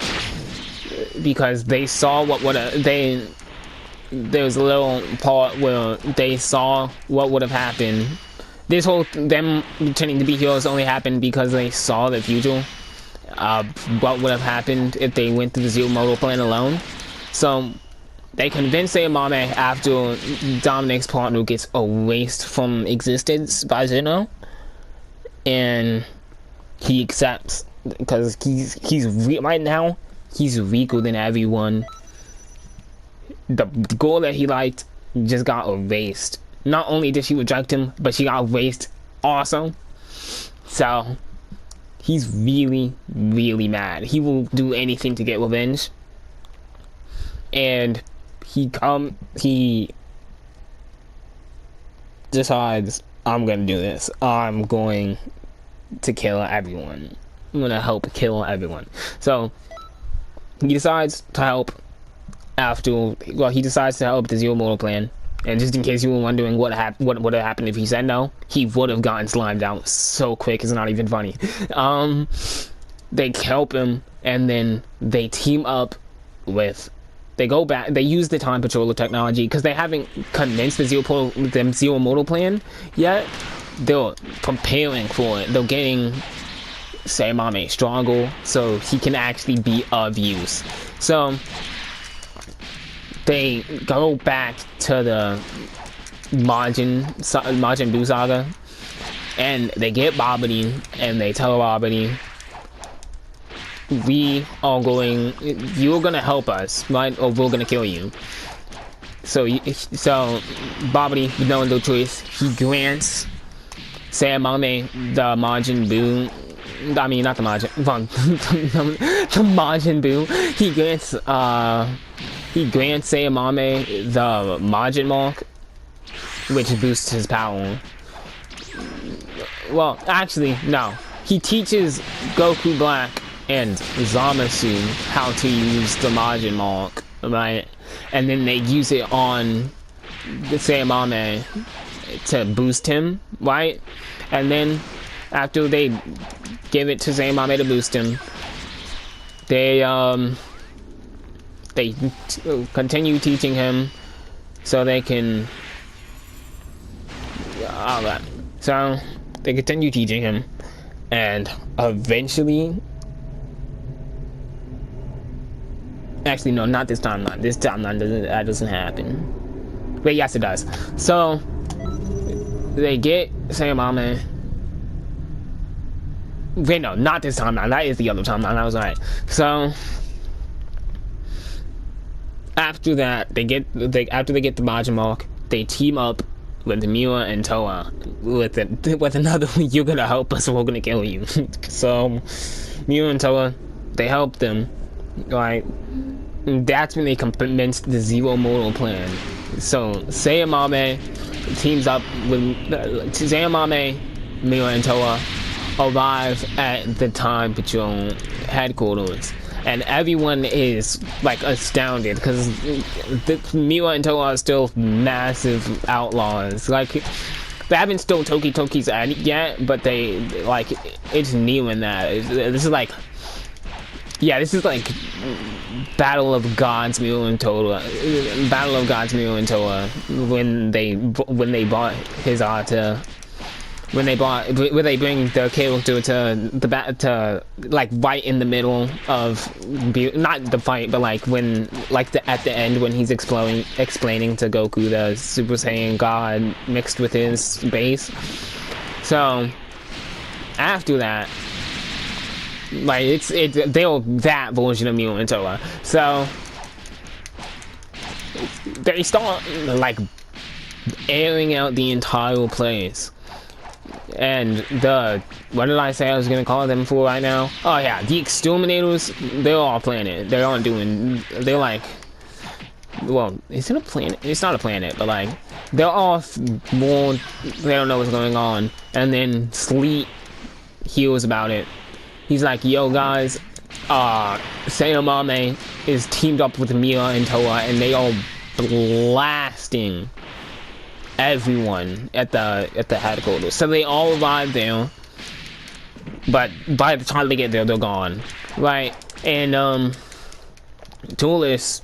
[SPEAKER 1] because they saw what would there was a little part where they saw what would have happened. This whole them pretending to be heroes only happened because they saw the future. What would have happened if they went through the Zero Mortal plan alone. So they convinced Sayamame after Dominic's partner gets erased from existence by Zeno, and he accepts, because right now he's weaker than everyone. The goal that he liked just got erased. Not only did she reject him, but she got erased also. So he's really, really mad. He will do anything to get revenge. And he decides, I'm gonna do this. I'm going to kill everyone. I'm gonna help kill everyone. So he decides to help he decides to help the Zero Mortal plan. And just in case you were wondering what would have happened if he said no, he would have gotten slimed out so quick, it's not even funny. They help him, and then they team up with, they go back, they use the time patroller technology, because they haven't commenced the Zero Mortal plan yet. They're preparing for it. They're getting Sayamame stronger, so he can actually be of use. So they go back to the Majin Buu saga, and they get Babidi, and they tell Babidi, you're gonna help us, right? Or we're gonna kill you. So Babidi, with no other choice, he grants Sayamame the Majin Buu. I mean, not the Majin. The Majin Buu. He grants Sayamame the Majin mark, which boosts his power. Well, actually, no. He teaches Goku Black and Zamasu how to use the Majin mark, right? And then they use it on Sayamame to boost him, right? And then after they give it to Sayamame to boost him, they continue teaching him so they can so they continue teaching him, and eventually, actually no, not this timeline. This timeline doesn't happen, but yes it does. So they get Sayamame. Wait, no, not this timeline. That is the other timeline. I was right. So after that, after they get the Majin mark, they team up with Miwa and Toa with another. You're gonna help us, or we're gonna kill you. So Miwa and Toa, they help them. Right, that's when they commenced the Zero Mortal plan. So Sayamame teams up with Sayamame, Miwa, and Toa arrive at the Time Patrol headquarters, and everyone is like astounded, because Miwa and Toa are still massive outlaws. Like, they haven't stole Toki's yet, but they, like, it's new in that. This is like Yeah, this is like Battle of Gods Mew and Toa. Battle of Gods Mew and Toa when they bought his to when they bring the character to the to like right in the middle of not the fight, but like when at the end when he's explaining to Goku the Super Saiyan God mixed with his base. So after that, like they're that version of Mew and Toa. So they start like airing out the entire place. And what did I say I was gonna call them for right now? Oh yeah, the exterminators. They're all planet. They're like, well, is it a planet? It's not a planet, but like they're all more. They don't know what's going on. And then Sleet hears about it. He's like, yo guys, Sayamame is teamed up with Mira and Toa, and they are blasting everyone at the headquarters. So they all arrive there, but by the time they get there, they're gone, right? And Toolis,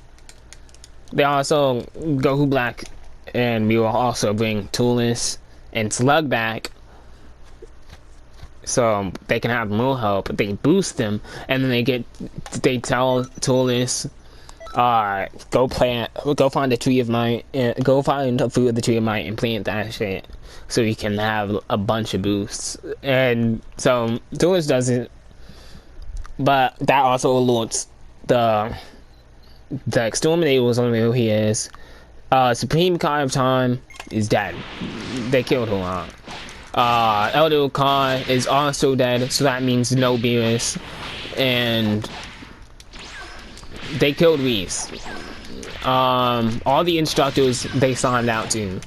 [SPEAKER 1] they also Goku Black and we will also bring Toolis and Slug back, so they can have more help. They boost them, and then they tell Toolis, go find the tree of might, go find a fruit of the tree of might and plant that shit so you can have a bunch of boosts. And so Toolis does it, but that also alerts the exterminators on who he is. Supreme Kai of Time is dead. They killed her. Elder Kai is also dead, so that means no Beerus. And they killed Reese. All the instructors they signed out to.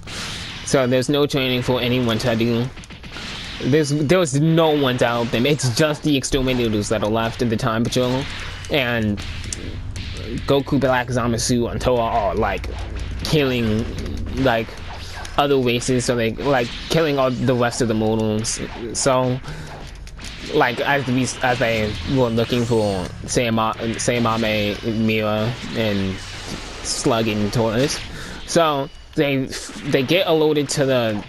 [SPEAKER 1] So there's no training for anyone to do. There's no one to help them. It's just the exterminators that are left in the Time Patrol. And Goku, Black, Zamasu, and Toa are like killing like other races. So they like killing all the rest of the mortals. So like as they were looking for Sayamame, Mira, and Slug and Taurus, so they get alerted to the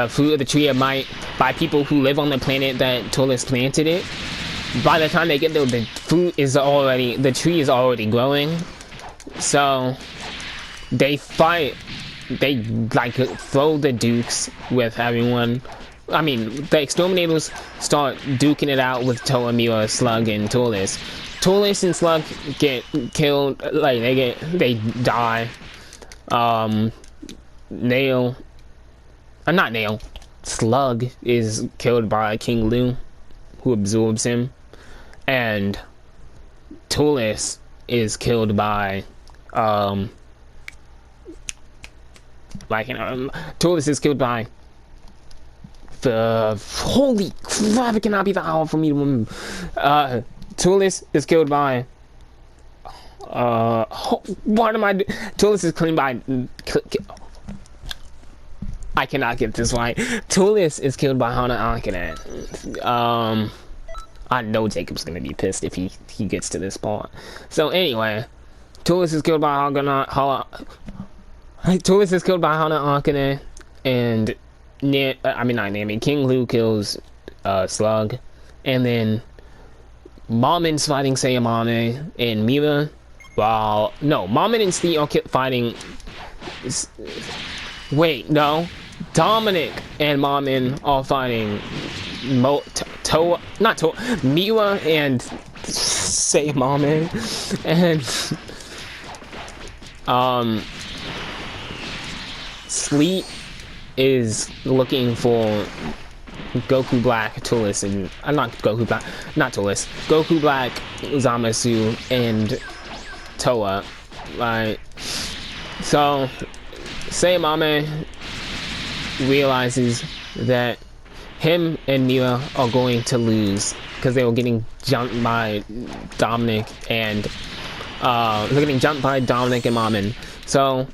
[SPEAKER 1] fruit of the tree of might by people who live on the planet that Taurus planted it. By the time they get there, the tree is already growing. So they fight. They like throw the dukes with everyone. I mean, the exterminators start duking it out with Toa, Mira, Slug, and Toolis. Toolis and Slug get killed. Like they die. Slug is killed by King Lu, who absorbs him, and Toolis is killed by Toolis is killed by holy crap, it cannot be that hard for me to remember. Toolis is killed by Toolis is killed by I cannot get this right. Toolis is killed by Hana Akane. I know Jacob's gonna be pissed if he gets to this part. So anyway, Toolis is killed by Toolis is killed by Hana Akane, and King Lu kills Slug, and then Mamon's fighting Sayamame and Mira, while Mamon and Steve are fighting. Wait, no, Dominic and Mamon are fighting Mira and Sayamame, and Sleet is looking for Goku Black, Toolis, and Goku Black, Zamasu, and Toa, right? So Sayamame realizes that him and Mira are going to lose because they were getting jumped by Dominic and Mamon. So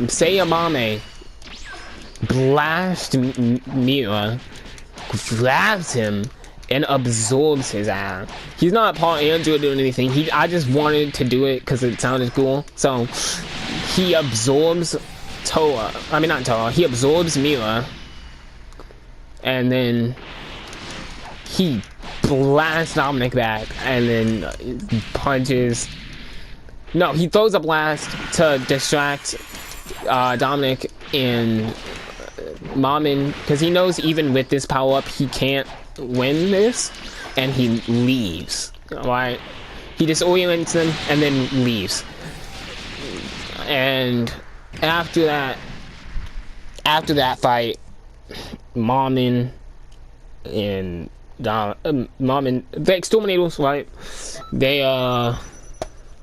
[SPEAKER 1] Sayamame blasts Mira, grabs him, and absorbs his ass. He's not part Android doing anything. I just wanted to do it because it sounded cool. So he absorbs Toa. I mean, not Toa. He absorbs Mira, and then he blasts Dominic back, and then punches. No, he throws a blast to distract Dominic and Mamin, because he knows even with this power up he can't win this, and he leaves. Alright, he disorients them and then leaves. And after that fight, Mamin and Mamin, the exterminators, right?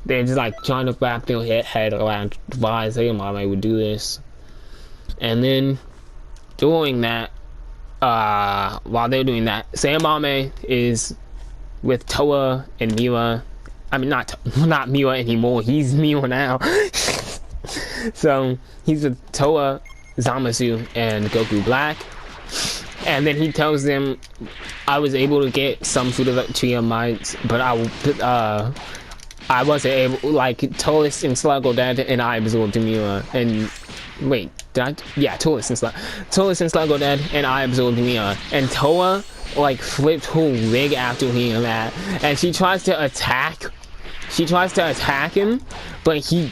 [SPEAKER 1] They're just like trying to wrap their head around why Sayamame would do this. And then doing that, while they're doing that, Sayamame is with Toa and Mira. I mean, not Mira anymore. He's Mira now. So he's with Toa, Zamasu, and Goku Black. And then he tells them, "I was able to get some food of the tree of minds, but I wasn't able, like, Tolus and Slug are dead, and I absorbed Mira." And wait, did I? Yeah, Tolus and Slug are dead, and I absorbed Mira. And Toa, like, flipped her leg after hearing that, and she tries to attack him, but he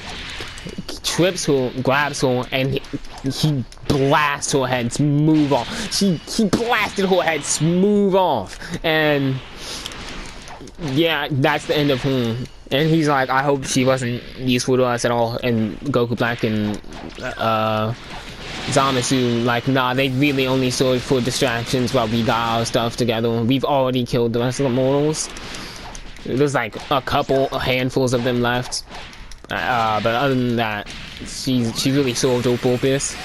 [SPEAKER 1] trips her, grabs her, and he blasts her head smooth off. He blasted her head smooth off, and yeah, that's the end of him. And he's like, "I hope she wasn't useful to us at all." And Goku Black and Zamasu, like, "Nah, they really only served for distractions while we got our stuff together. We've already killed the rest of the mortals. There's like a handfuls of them left. But other than that, she really served her purpose."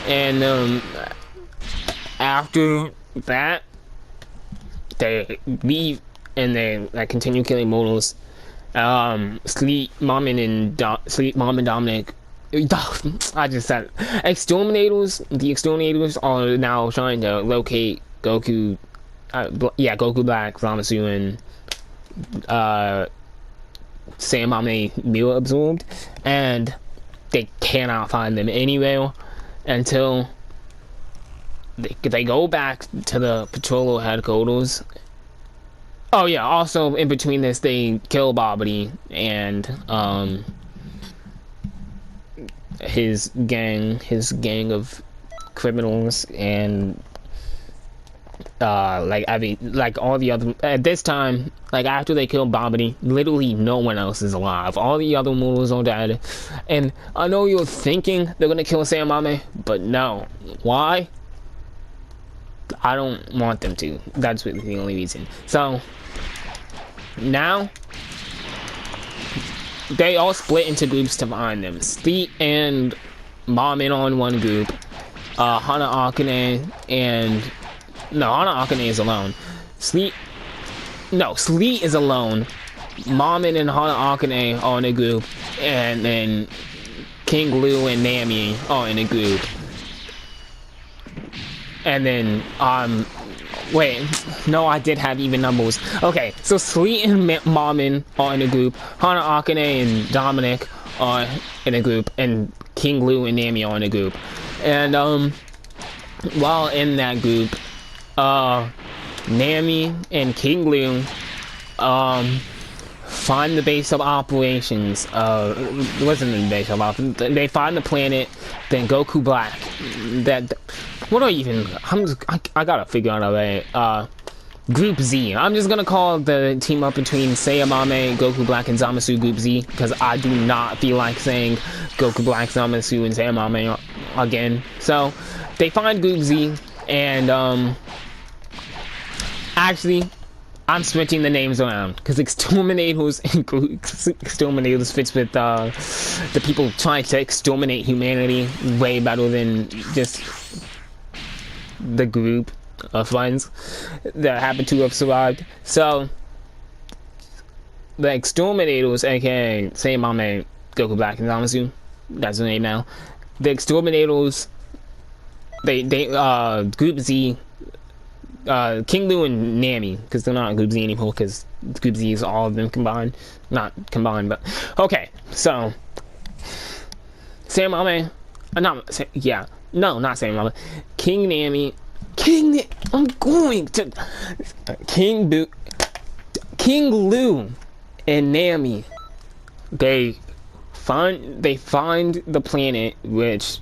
[SPEAKER 1] And after that, they leave and they like continue killing mortals. Sleep Mom and Dominic. I just said exterminators. The exterminators are now trying to locate Goku. Goku Black, Zamasu, and Sayamame Mira absorbed, and they cannot find them anywhere until they go back to the patrol headquarters. Oh yeah, also in between this they kill Babbling and his gang of criminals, and like all the other, at this time, like after they kill Babbling, literally no one else is alive. All the other mortals are dead. And I know you're thinking they're gonna kill Sayamame, but no. Why? I don't want them to. That's really the only reason. So now they all split into groups to find them. Sleet and Mamin on one group, Hana Akane and Hana Akane is alone. Sleet is alone. Mamin and Hana Akane are in a group, and then King Lu and Nami are in a group. And then wait, no, I did have even numbers. Okay, so Sleet and Mamin are in a group, Hana Akane and Dominic are in a group, and King Lu and Nami are in a group. And while in that group, Nami and King Lu find the base of operations. It wasn't the base of operations. They find the planet. Then Goku Black. I gotta figure out a way. Group Z. I'm just gonna call the team up between Sayamame, Goku Black, and Zamasu Group Z, because I do not feel like saying Goku Black, Zamasu, and Sayamame again. So they find Group Z, and actually, I'm switching the names around because exterminators fits with the people trying to exterminate humanity way better than just the group of friends that happen to have survived. So the exterminators, aka Sayamame, Goku Black and Zamasu. That's the name now. The Exterminators, Group Z, King Lu and Nami, because they're not Group Z anymore, because Group Z is all of them combined. Not combined, but okay. So Sayamame, not Sayamame. King Nami, I'm going to King Lu and Nami. They find the planet which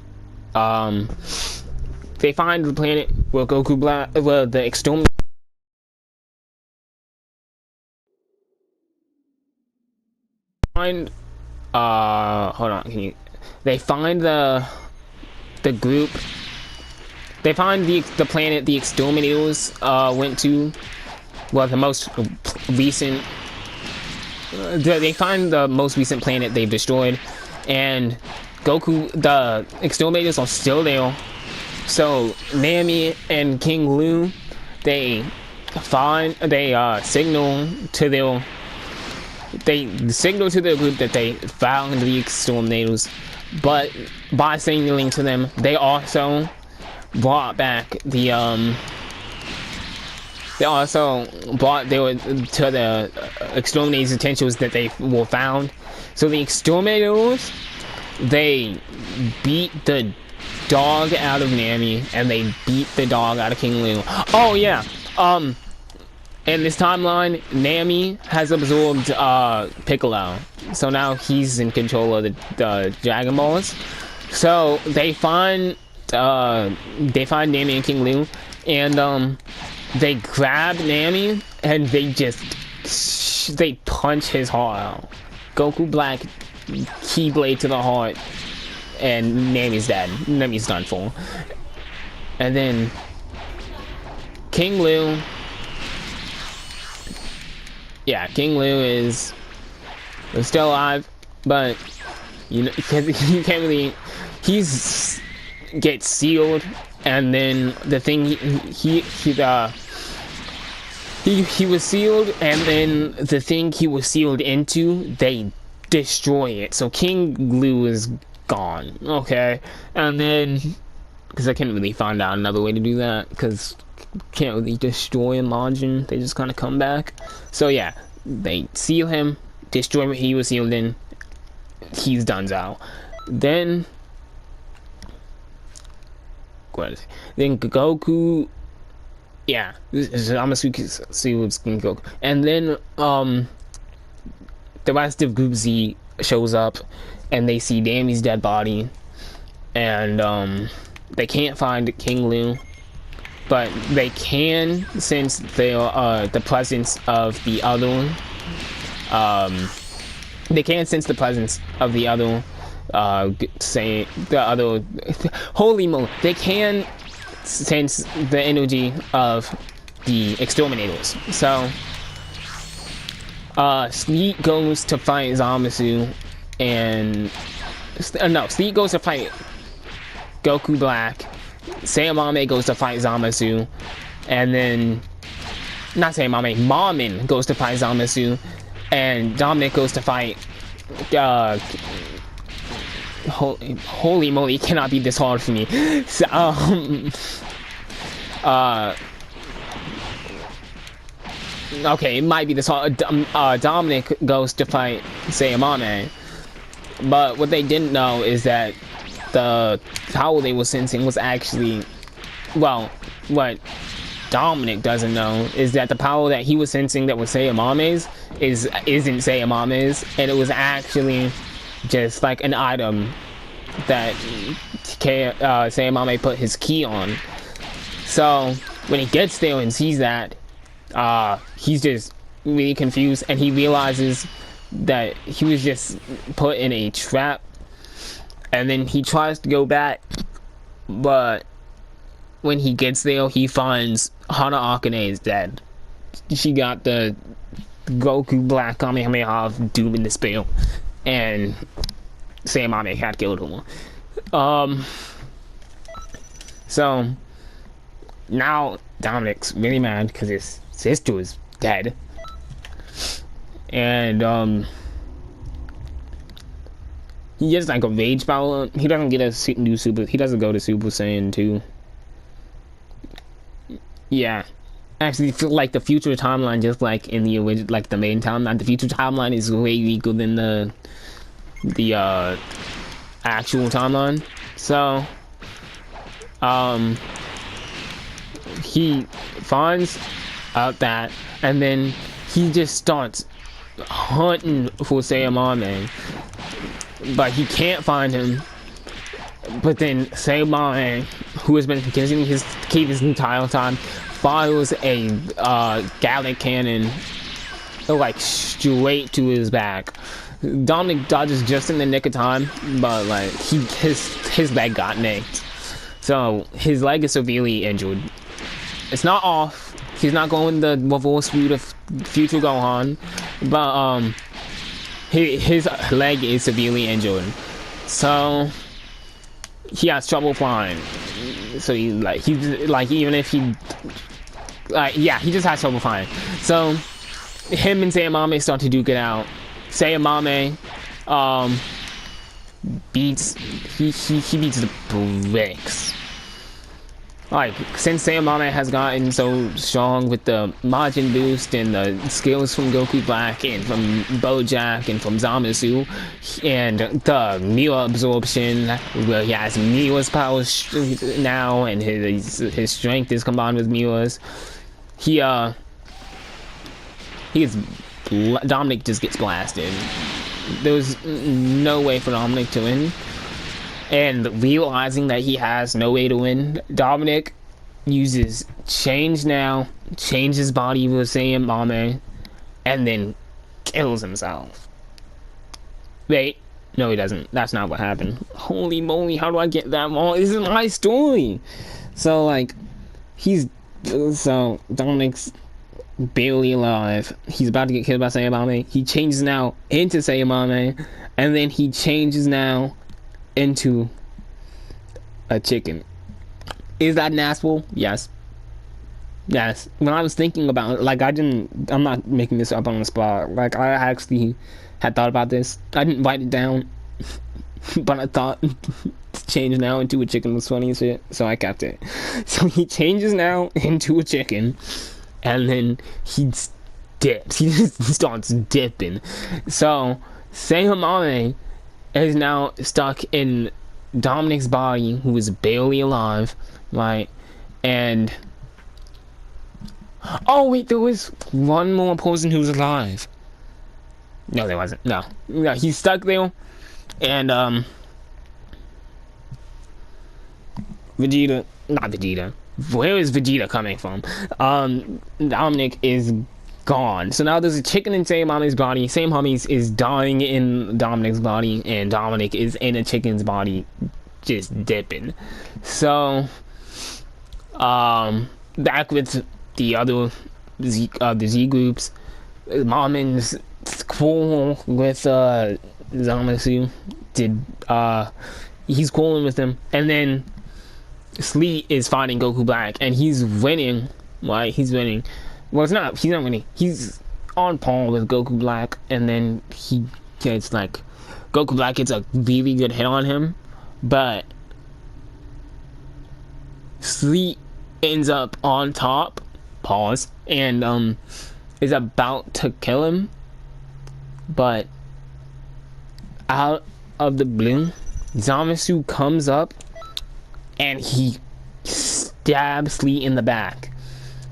[SPEAKER 1] they find the planet where Goku Black, where the exterminator find hold on, they find the group, they find the planet the exterminators went to, well, the most recent, they find the most recent planet they've destroyed, and Goku, the exterminators are still there. So Nami and King Lu, they signal to their group that they found the exterminators, but by signaling to them, they also brought back the they also brought to the exterminators' attention that they were found. So the exterminators, they beat the dog out of Nami, and they beat the dog out of King Lu. Oh yeah, in this timeline, Nami has absorbed Piccolo, so now he's in control of the Dragon Balls. So they find Nami and King Lu, and they grab Nami and they punch his heart out. Goku Black keyblade to the heart, and Nami's dead. Nami's done for. And then King Lu, King Lu is still alive, but you know, you can't really. Gets sealed, and then the thing he was sealed, and then the thing he was sealed into, they destroy it. So King Lu is gone. Okay, and then because I can't really find out another way to do that, because can't really destroy and Majin, they just kind of come back. So yeah, they seal him, destroy what he was sealed in, he's done out. Then Goku, I'm assuming see what's Goku, and then the rest of Group Z shows up, and they see Nami's dead body, and they can't find King Lu, but they can sense the presence of the other. They can sense the presence of the other. Say the other. Holy moly! They can sense the energy of the exterminators. So, Sleet goes to fight Zamasu, and Sleet goes to fight Goku Black. Sayamame goes to fight Zamasu, and then not Sayamame, Mamin goes to fight Zamasu, and Dominic goes to fight. Holy moly, it cannot be this hard for me. So, okay, it might be this hard. Dominic goes to fight Sayamame, but what they didn't know is that the power they were sensing was actually, well, what Dominic doesn't know is that the power that he was sensing that was Sayamame's isn't Sayamame's, and it was actually just like an item that Sayamame put his key on. So when he gets there and sees that, he's just really confused, and he realizes that he was just put in a trap. And then he tries to go back, but when he gets there, he finds Hana Akane is dead. She got the Goku Black Kamehameha of Doom and Despair, and Sayamame had killed her. So now Dominic's really mad because his sister is dead, and He gets like a rage power. He doesn't get a new super. He doesn't go to Super Saiyan 2. Yeah. Actually, feel like the future timeline, just like in the original, like the main timeline, the future timeline is way weaker than the actual timeline. So, he finds out that, and then he just starts hunting for Sayamame, but he can't find him. But then Sayamame, who has been getting his cave this entire time, fires a Gallic cannon like straight to his back. Dominic dodges just in the nick of time, but like his leg got nicked, so his leg is severely injured. It's not off. He's not going the reverse route of future Gohan, but his leg is severely injured, so he has trouble flying. So he's like even if he he just has trouble flying. So him and Sayamame start to duke it out. Sayamame beats the bricks. Like, since Sayamame has gotten so strong with the Majin boost and the skills from Goku Black and from Bojack and from Zamasu, and the Mira absorption, where he has Mira's power now, and his strength is combined with Mira's, Dominic just gets blasted. There's no way for Dominic to win. And realizing that he has no way to win, Dominic uses change his body with Sayamame, and then kills himself. Wait, no he doesn't. That's not what happened. Holy moly, how do I get that wrong? This is my story! So, like, Dominic's barely alive. He's about to get killed by Sayamame. He changes now into Sayamame, and then he changes now into a chicken. Is that an asshole? Yes. When I was thinking about it, like, I'm not making this up on the spot. Like, I actually had thought about this. I didn't write it down, but I thought to change now into a chicken was funny as shit, so I kept it. So he changes now into a chicken, and then he dips. He just starts dipping. So Sayamame is now stuck in Dominic's body, who is barely alive, right? And oh wait, there was one more person who's alive. No, there wasn't. No, he's stuck there, and not Vegeta. Where is Vegeta coming from? Dominic is gone. So now there's a chicken in Sayamame's body. Sayamame is dying in Dominic's body, and Dominic is in a chicken's body, just dipping. So, back with the other Z groups, Mamon's quarrel with Zamasu he's quarreling with him, and then Sleet is fighting Goku Black, and he's winning. Right? He's winning. Well, he's not winning. He's on par with Goku Black, and then he gets like Goku Black gets a really good hit on him, but Sleet ends up on top. Pause. And is about to kill him, but out of the blue, Zamasu comes up and he stabs Sleet in the back.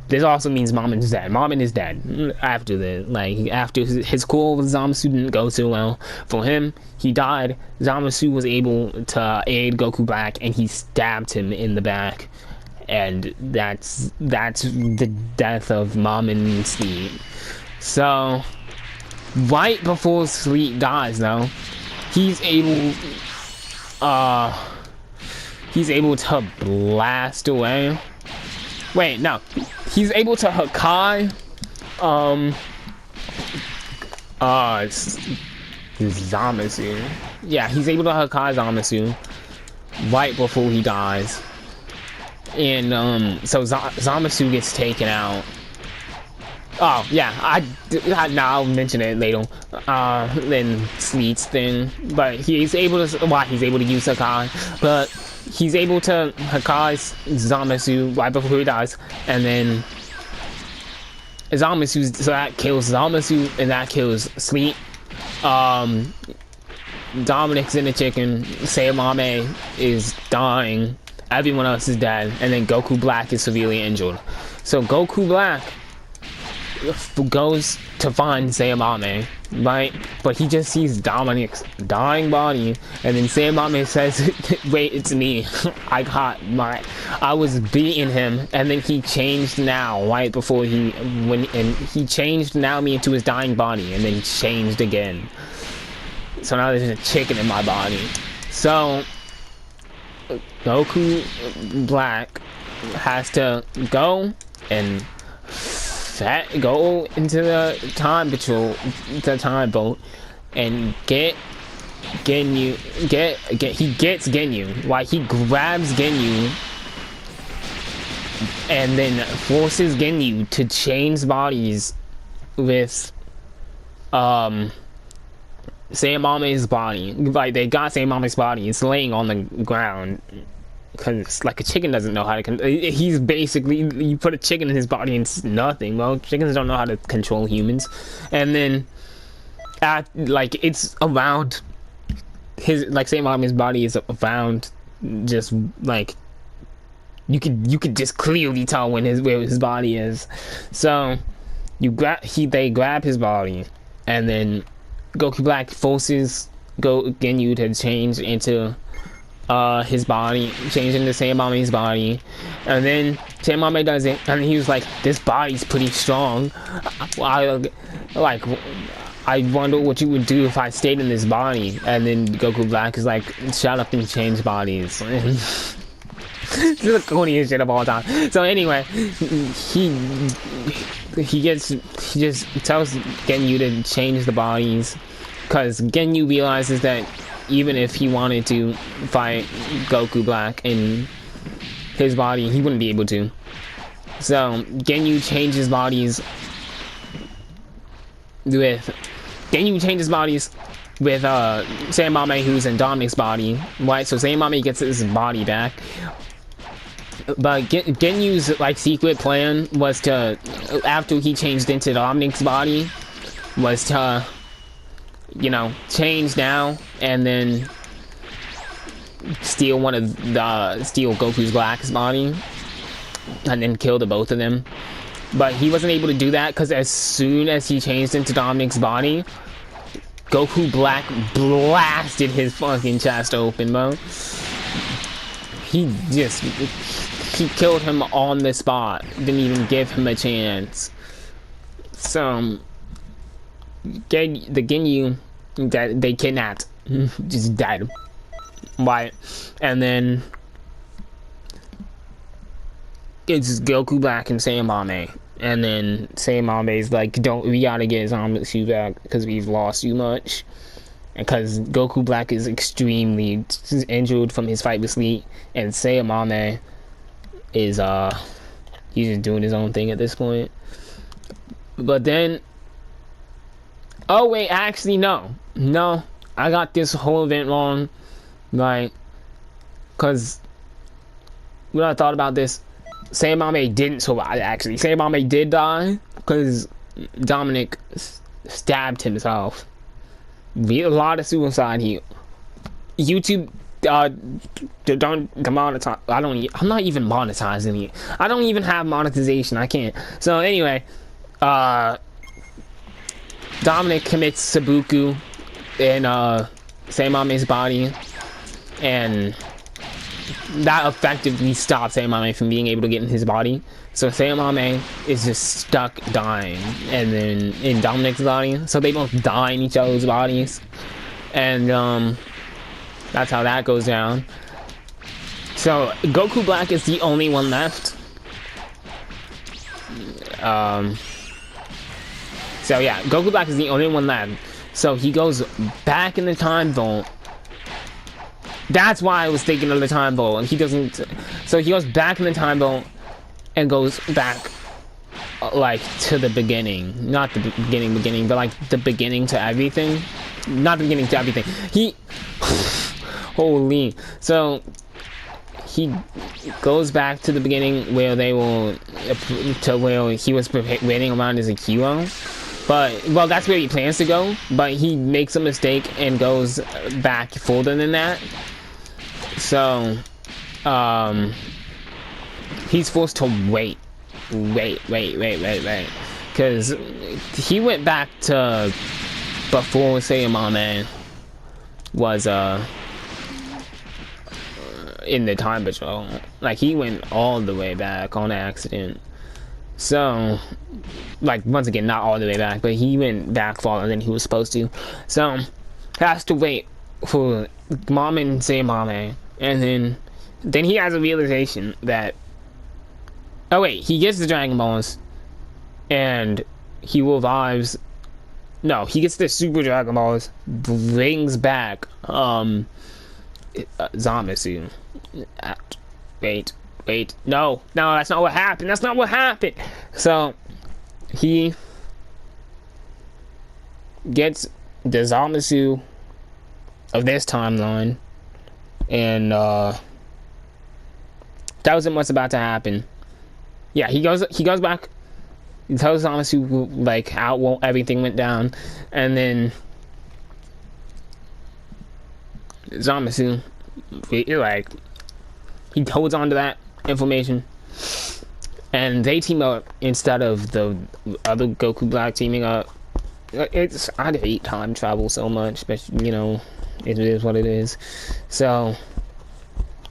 [SPEAKER 1] This also means Mammon is dead. Mammon is dead after after his quarrel with Zamasu didn't go so well for him. He died. Zamasu was able to aid Goku Black, and he stabbed him in the back, and that's the death of Mammon Sleet. So right before Sleet dies, though, he's able to blast away. Wait, no. He's able to Hakai. It's Zamasu. Yeah, he's able to Hakai Zamasu right before he dies. And, so Zamasu gets taken out. Oh yeah, I'll mention it later. In Sleet's thing, but he's able to. Why he's able to use Hakai, but he's able to Hakai's Zamasu right before he dies, and then Zamasu, so that kills Zamasu, and that kills Sleet. Dominic's in the chicken. Sayamame is dying. Everyone else is dead, and then Goku Black is severely injured. So Goku Black goes to find Sayamame, right? But he just sees Dominic's dying body, and then Sayamame says, "Wait, it's me. I was beating him," and then he changed now right before he changed now me into his dying body, and then changed again. So now there's a chicken in my body. So Goku Black has to go and go into the time patrol, the time boat, and he gets Ginyu. Like, he grabs Ginyu and then forces Ginyu to change bodies with Sayamame's body. Like, they got Sayamame's body. It's laying on the ground. Because, like, a chicken doesn't know how to... He's basically... You put a chicken in his body and it's nothing. Well, chickens don't know how to control humans. And then... it's around... Sayamame's body is around... Just, like... You could just clearly tell where his body is. So... They grab his body. And then... Goku Black forces Ginyu to change into... his body, change into Sayamame's body, and then Sayamame does it, and he was like, "This body's pretty strong. I wonder what you would do if I stayed in this body." And then Goku Black is like, "Shut up and change bodies." This is the corniest shit of all time. So anyway, he just tells Ginyu to change the bodies, because Ginyu realizes that even if he wanted to fight Goku Black in his body, he wouldn't be able to. So Ginyu changes bodies with Sayamame, who's in Dominic's body, right? So Sayamame gets his body back. But Genyu's secret plan was to, after he changed into Dominic's body, was to, change now and then steal Goku's Black's body and then kill the both of them. But he wasn't able to do that because as soon as he changed into Dominic's body, Goku Black blasted his fucking chest open, bro. He killed him on the spot. Didn't even give him a chance. So the Ginyu that they kidnapped just died. Right. And then it's Goku Black and Sayamame. And then Sayamame's like, we gotta get Zamasu back because we've lost too much. And because Goku Black is extremely injured from his fight with Sleet, and Sayamame is he's just doing his own thing at this point. But then, oh wait, actually no, I got this whole event wrong, because when I thought about this, Sayamame didn't survive. Actually, Sayamame did die because Dominic stabbed himself. A lot of suicide here. YouTube, don't demonetize. I'm not even monetizing it. I don't even have monetization. I can't. So anyway, Dominic commits seppuku in Sayamame's body, and that effectively stops Sayamame from being able to get in his body. So Sayamame is just stuck dying, and then in Dominic's body, so they both die in each other's bodies, and that's how that goes down. So Goku Black is the only one left. So yeah, Goku Black is the only one left. So he goes back in the time vault. That's why I was thinking of the time vault. And he doesn't. So he goes back in the time vault and goes back like to the beginning, not the beginning, but like the beginning to everything, not the beginning to everything. He, holy, so he goes back to the beginning where they will, to where he was waiting around as a hero. But, well, that's where he plans to go, but he makes a mistake and goes back further than that. So, he's forced to wait. Because he went back to before Sayamame was, in the time patrol. Like, he went all the way back on accident. So, like, once again, not all the way back, but he went back farther than he was supposed to. So, has to wait for Mom and Sayamame, and then he has a realization that, oh wait, he gets the Dragon Balls, and he revives, no, he gets the Super Dragon Balls, brings back, Zamasu. Wait, no, that's not what happened, So, he gets the Zamasu of this timeline, and, that wasn't what's about to happen. Yeah, he goes back, he tells Zamasu, like, how everything went down, and then Zamasu, like, he holds on to that information, and they team up instead of the other Goku Black teaming up. I hate time travel so much, but you know, it is what it is. So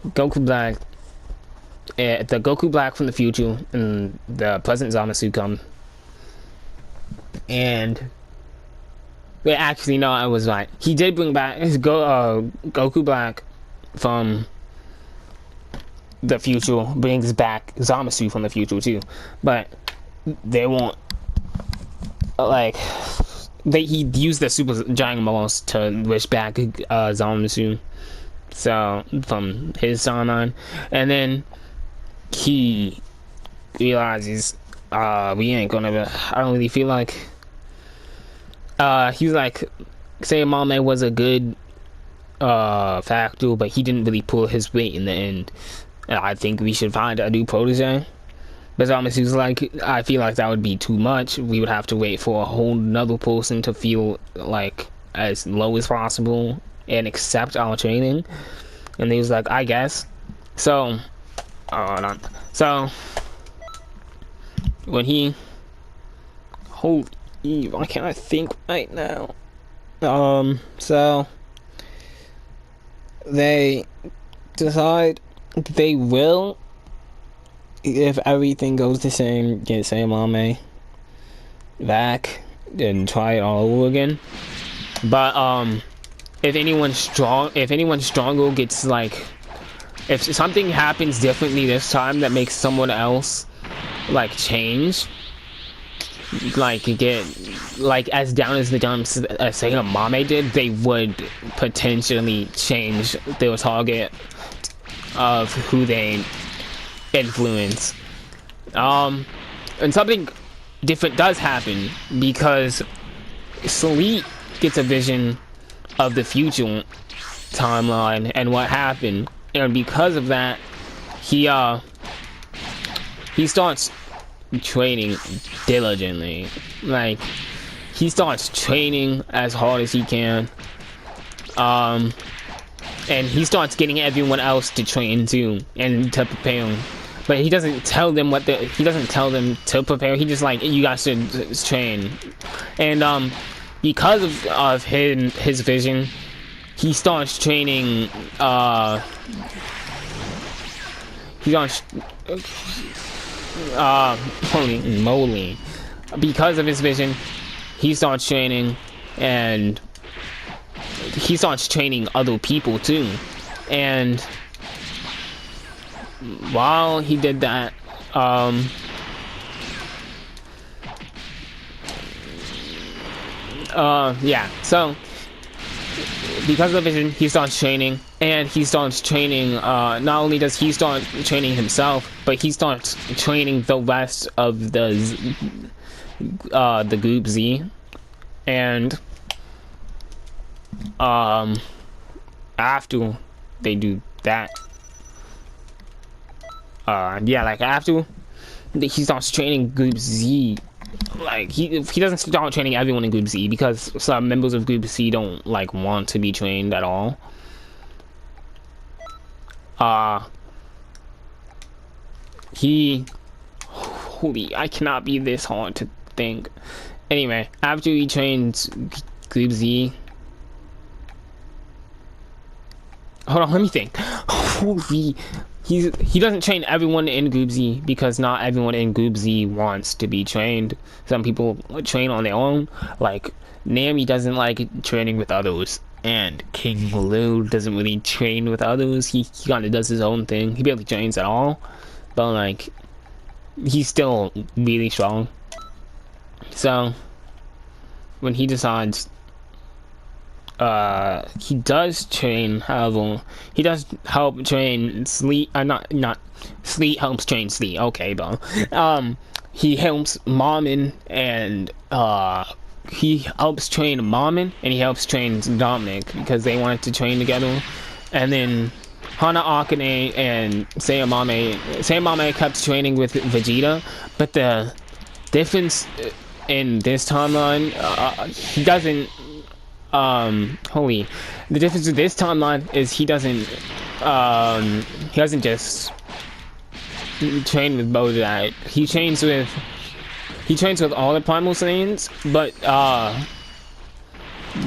[SPEAKER 1] Goku Black, the Goku Black from the future and the present Zamasu come, and wait, actually no, I was right. He did bring back his Goku Black from the future, brings back Zamasu from the future too, but they won't, like, he used the Super Giant Balls to wish back Zamasu, so from his timeline, and then he realizes we ain't gonna, I don't really feel like, he's like, Sayamame was a good factor, but he didn't really pull his weight in the end. I think we should find a new protege. But Zamasu's like, I feel like that would be too much. We would have to wait for a whole nother person to feel like as low as possible and accept our training. And he was like, I guess. So, hold on. So, when he, holy, why can't I think right now? So, they decide they will, if everything goes the same, get Sayamame back and try it all over again. But if anyone stronger gets, like, if something happens differently this time that makes someone else like change, like get like as down as the dumps as Sayamame did, they would potentially change their target of who they influence. And something different does happen because Sleet gets a vision of the future timeline and what happened, and because of that, he starts training diligently. Like, he starts training as hard as he can, and he starts getting everyone else to train too and to prepare. But he doesn't tell them to prepare. He just like, you guys should train. And because of his vision, he starts training. Holy moly! Because of his vision, he starts training, and he starts training other people too. And while he did that, yeah, so because of the vision, he starts training, and he starts training. Not only does he start training himself, but he starts training the rest of the group Z, and after they do that, yeah, like after he starts training group Z, like he doesn't start training everyone in group Z because some members of group C don't like want to be trained at all. Holy, I cannot be this hard to think. Anyway, after he trains group Z, hold on, let me think. Holy, he doesn't train everyone in group Z because not everyone in group Z wants to be trained. Some people train on their own, like Nami doesn't like training with others, and King Lou doesn't really train with others. He kind of does his own thing. He barely trains at all, but like he's still really strong. So when he decides, he does train. However, he does help train Sleet. Not Sleet helps train Sleet. Okay, but he helps Marmon, and he helps train Marmon, and he helps train Dominic because they wanted to train together. And then Hana Akane and Sayamame kept training with Vegeta, but the difference in this timeline, he doesn't. The difference with this timeline is he doesn't just train with both of that. He trains with all the primal Saiyans, but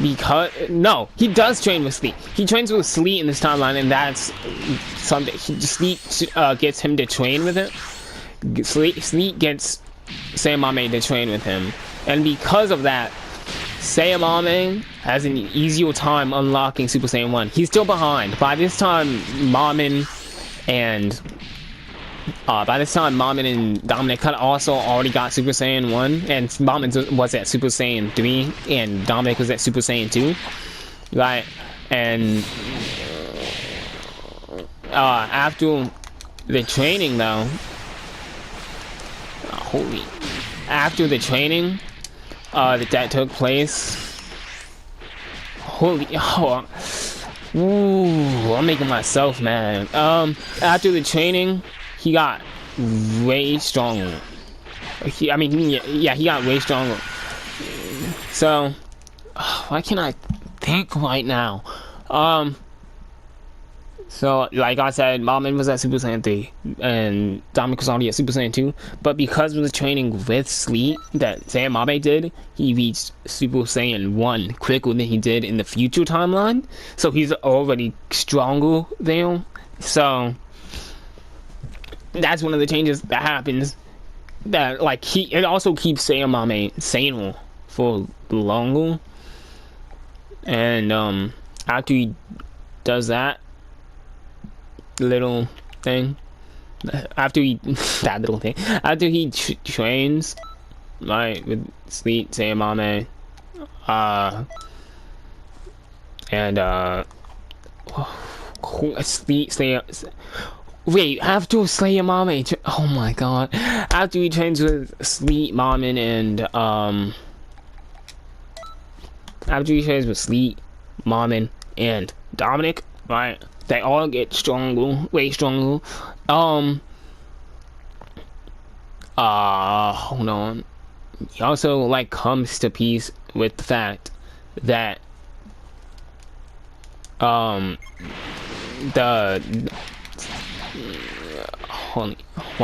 [SPEAKER 1] because no, he does train with Sleet. He trains with Sleet in this timeline, and that's something. Sleet gets him to train with it. Sleet gets Sayamame to train with him, and because of that, Sayamame has an easier time unlocking Super Saiyan 1. He's still behind. By this time, Marmon and Dominic had also already got Super Saiyan 1, and Marmon was at Super Saiyan 3, and Dominic was at Super Saiyan 2. Right? And after the training, though, after the training that took place, I'm making myself mad. After the training, he got way stronger. He got way stronger. So, why can't I think right now? So, like I said, Marmon was at Super Saiyan 3, and Dominic was already at Super Saiyan 2, but because of the training with Sleet that Sayamame did, he reached Super Saiyan 1 quicker than he did in the future timeline, so he's already stronger there. So, that's one of the changes that happens, that, like, it also keeps Sayamame saner for longer, and, after he does that, little thing, after he trains, right, with Sleet, Sayamame, and wait, after Sayamame, oh my god, after he trains with Sleet, Marmon, and after he trains with Sleet, Marmon, and Dominic, right, they all get stronger, way stronger. Hold on. He also, like, comes to peace with the fact that, why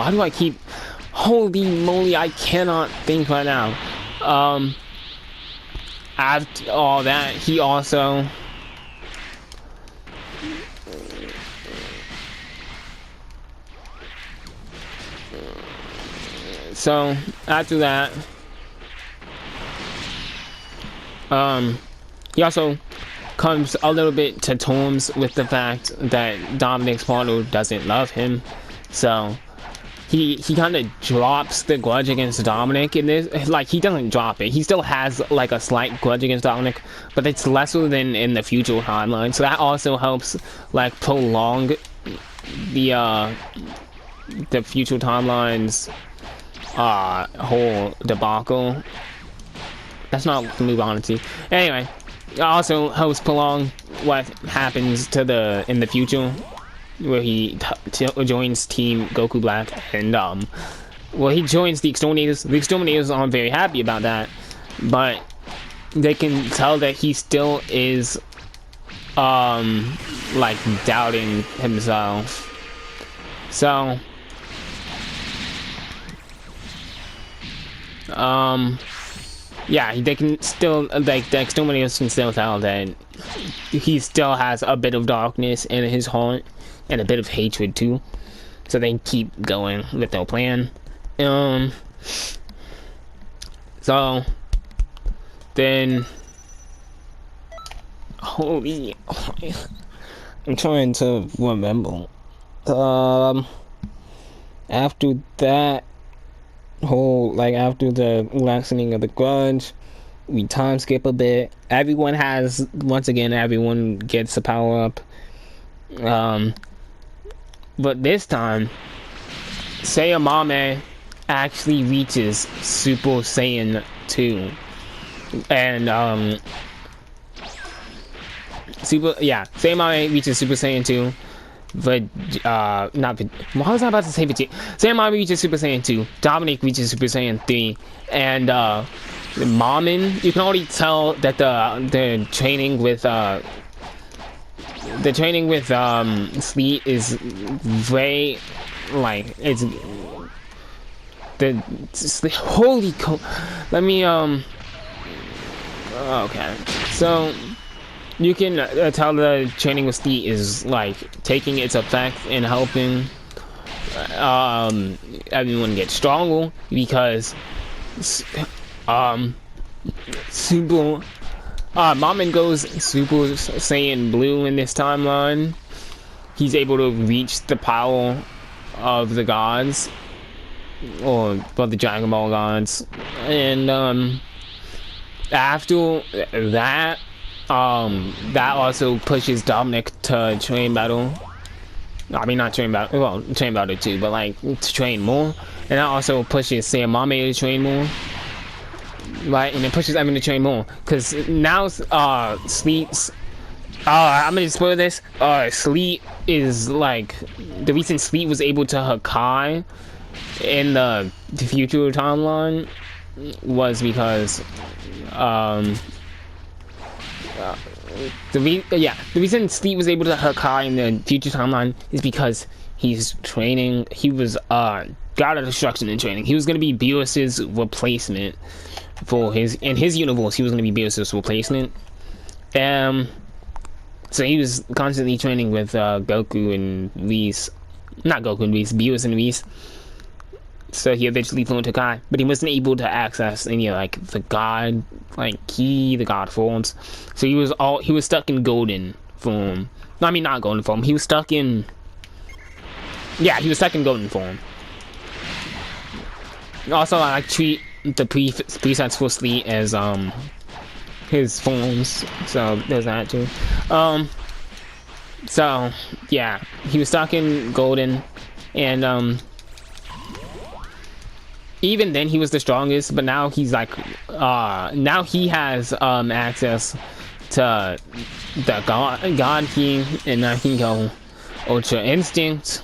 [SPEAKER 1] do I keep, holy moly, I cannot think right now. After all that, he also, so after that, he also comes a little bit to terms with the fact that Dominic's partner doesn't love him, so he kind of drops the grudge against Dominic in this. Like, he doesn't drop it. He still has like a slight grudge against Dominic, but it's lesser than in the future timeline. So that also helps like prolong the future timelines whole debacle. That's not the move on to. Anyway, it also helps prolong what happens to in the future, where he joins Team Goku Black, and well, he joins the Exterminators. The Exterminators aren't very happy about that, but they can tell that he still is like doubting himself. So yeah, they can still, like, the Exterminators can still tell that he still has a bit of darkness in his heart and a bit of hatred too. So they keep going with their plan. So then, holy, I'm trying to remember. After that whole, like, after the lessening of the grudge, we time skip a bit. Everyone gets a power up. But this time, Sayamame actually reaches Super Saiyan 2. And Sayamame reaches Super Saiyan 2. But not, what was I about to say? Sayamame reaches Super Saiyan 2. Dominic reaches Super Saiyan 3. And Mamin, you can already tell that the training with Sleet is very, like, it's holy let me okay, so you can tell the training with Sleet is like taking its effect and helping everyone get stronger, because Mamin goes Super Saiyan Blue in this timeline. He's able to reach the power of the gods, or the Dragon Ball gods, and after that, that also pushes Dominic to train battle. I mean, not train battle, well, train battle too, but like to train more, and that also pushes Sayamame to train more. Right, and it pushes Evan to train more, because now Sleet's I'm gonna spoil this. Sleet is like, the reason Sleet was able to Hakai in the future timeline was because the reason Sleet was able to Hakai in the future timeline is because he's training. He was God of Destruction in training. He was gonna be Beerus's replacement. In his universe, he was going to be Beerus's replacement. So he was constantly training with Goku and Whis. Not Goku and Whis, Beerus and Whis. So he eventually flew into Kai, but he wasn't able to access any, like, the god, like, key, the god forms. So he was stuck in golden form. No, I mean, not golden form. He was stuck in golden form. Also, I like treat the presets for Sleet as his forms, so there's that too. So yeah, he was stuck in golden, and even then he was the strongest, but now he's like now he has access to the god key, and now he can go Ultra Instinct.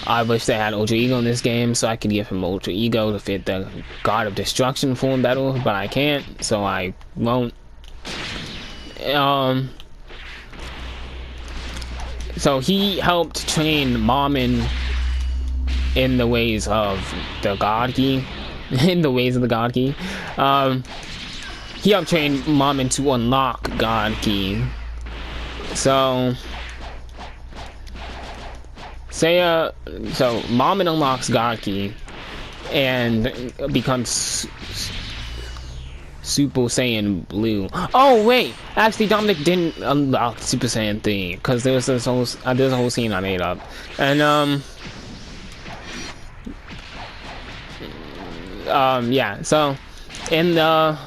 [SPEAKER 1] I wish they had Ultra Ego in this game, so I could give him Ultra Ego to fit the God of Destruction form better, but I can't, so I won't. So he helped train Mamin in the ways of the God Key. In the ways of the God Key. He helped train Mamin to unlock God Key. So Mamin unlocks God Key and becomes Super Saiyan Blue. Oh wait, actually Dominic didn't unlock Super Saiyan 3, because there's a whole scene I made up, and yeah. So, in the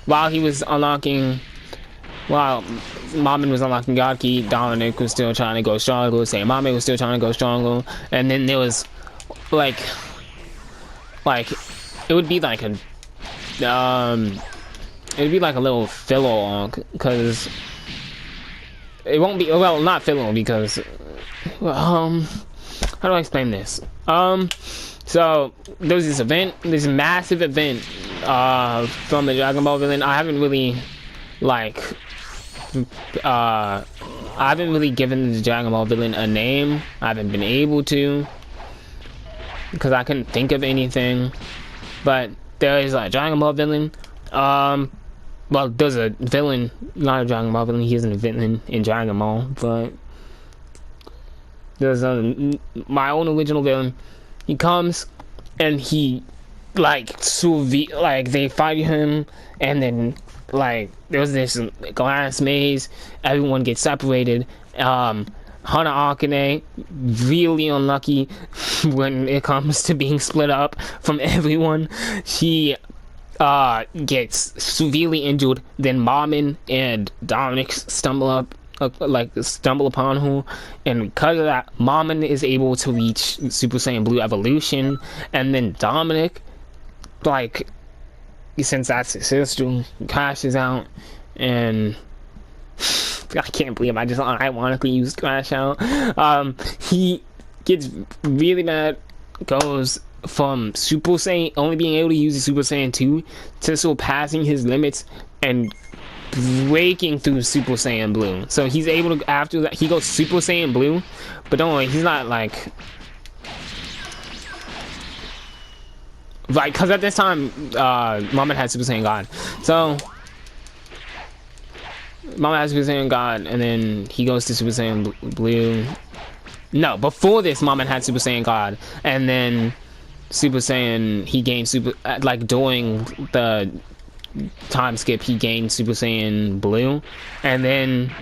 [SPEAKER 1] while he was unlocking, while Mamin was unlocking God Key, Dominic was still trying to go stronger. Sayamame was still trying to go stronger, and then there was like it would be like a it'd be like a little filler arc, because it won't be, well, not filler, because how do I explain this? So there was this event, this massive event from the Dragon Ball villain. I haven't really given the Dragon Ball villain a name. I haven't been able to, because I couldn't think of anything. But there is a Dragon Ball villain. Well, there's a villain, not a Dragon Ball villain. He isn't a villain in Dragon Ball, but there's my own original villain. He comes and he they fight him, and then there's this glass maze. Everyone gets separated. Hana Akane, really unlucky when it comes to being split up from everyone. She gets severely injured. Then Mamin and Dominic stumble upon her, and because of that, Mamin is able to reach Super Saiyan Blue evolution, and then Dominic, since that's his sister, crashes out, and I can't believe I just ironically used crash out. He gets really mad, goes from Super Saiyan, only being able to use the Super Saiyan 2, to surpassing his limits and breaking through Super Saiyan Blue. So he's able to, after that, he goes Super Saiyan Blue, but don't worry, he's not because at this time, Mamin had Super Saiyan God. So Mamin has Super Saiyan God, and then he goes to Super Saiyan Blue. No, before this, Mamin had Super Saiyan God, and then Super Saiyan, he gained Super, during the time skip, he gained Super Saiyan Blue, and then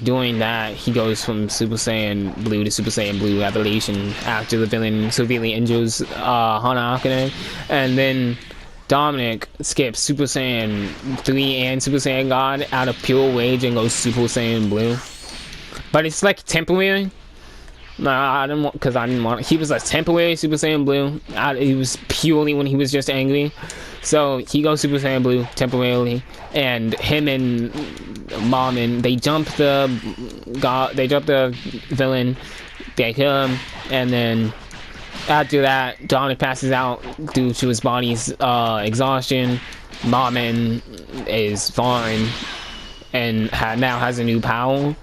[SPEAKER 1] doing that, he goes from Super Saiyan Blue to Super Saiyan Blue evolution after the villain severely injures Hana Akane, and then Dominic skips Super Saiyan 3 and Super Saiyan God out of pure rage and goes Super Saiyan Blue, but it's temporary. No, I didn't want, because I didn't want. He was a temporary Super Saiyan Blue. It was purely when he was just angry. So he goes Super Saiyan Blue temporarily, and him and Mamin, they jump the villain, they kill him, and then after that, Dominic passes out due to his body's exhaustion. Mamin is fine and now has a new power.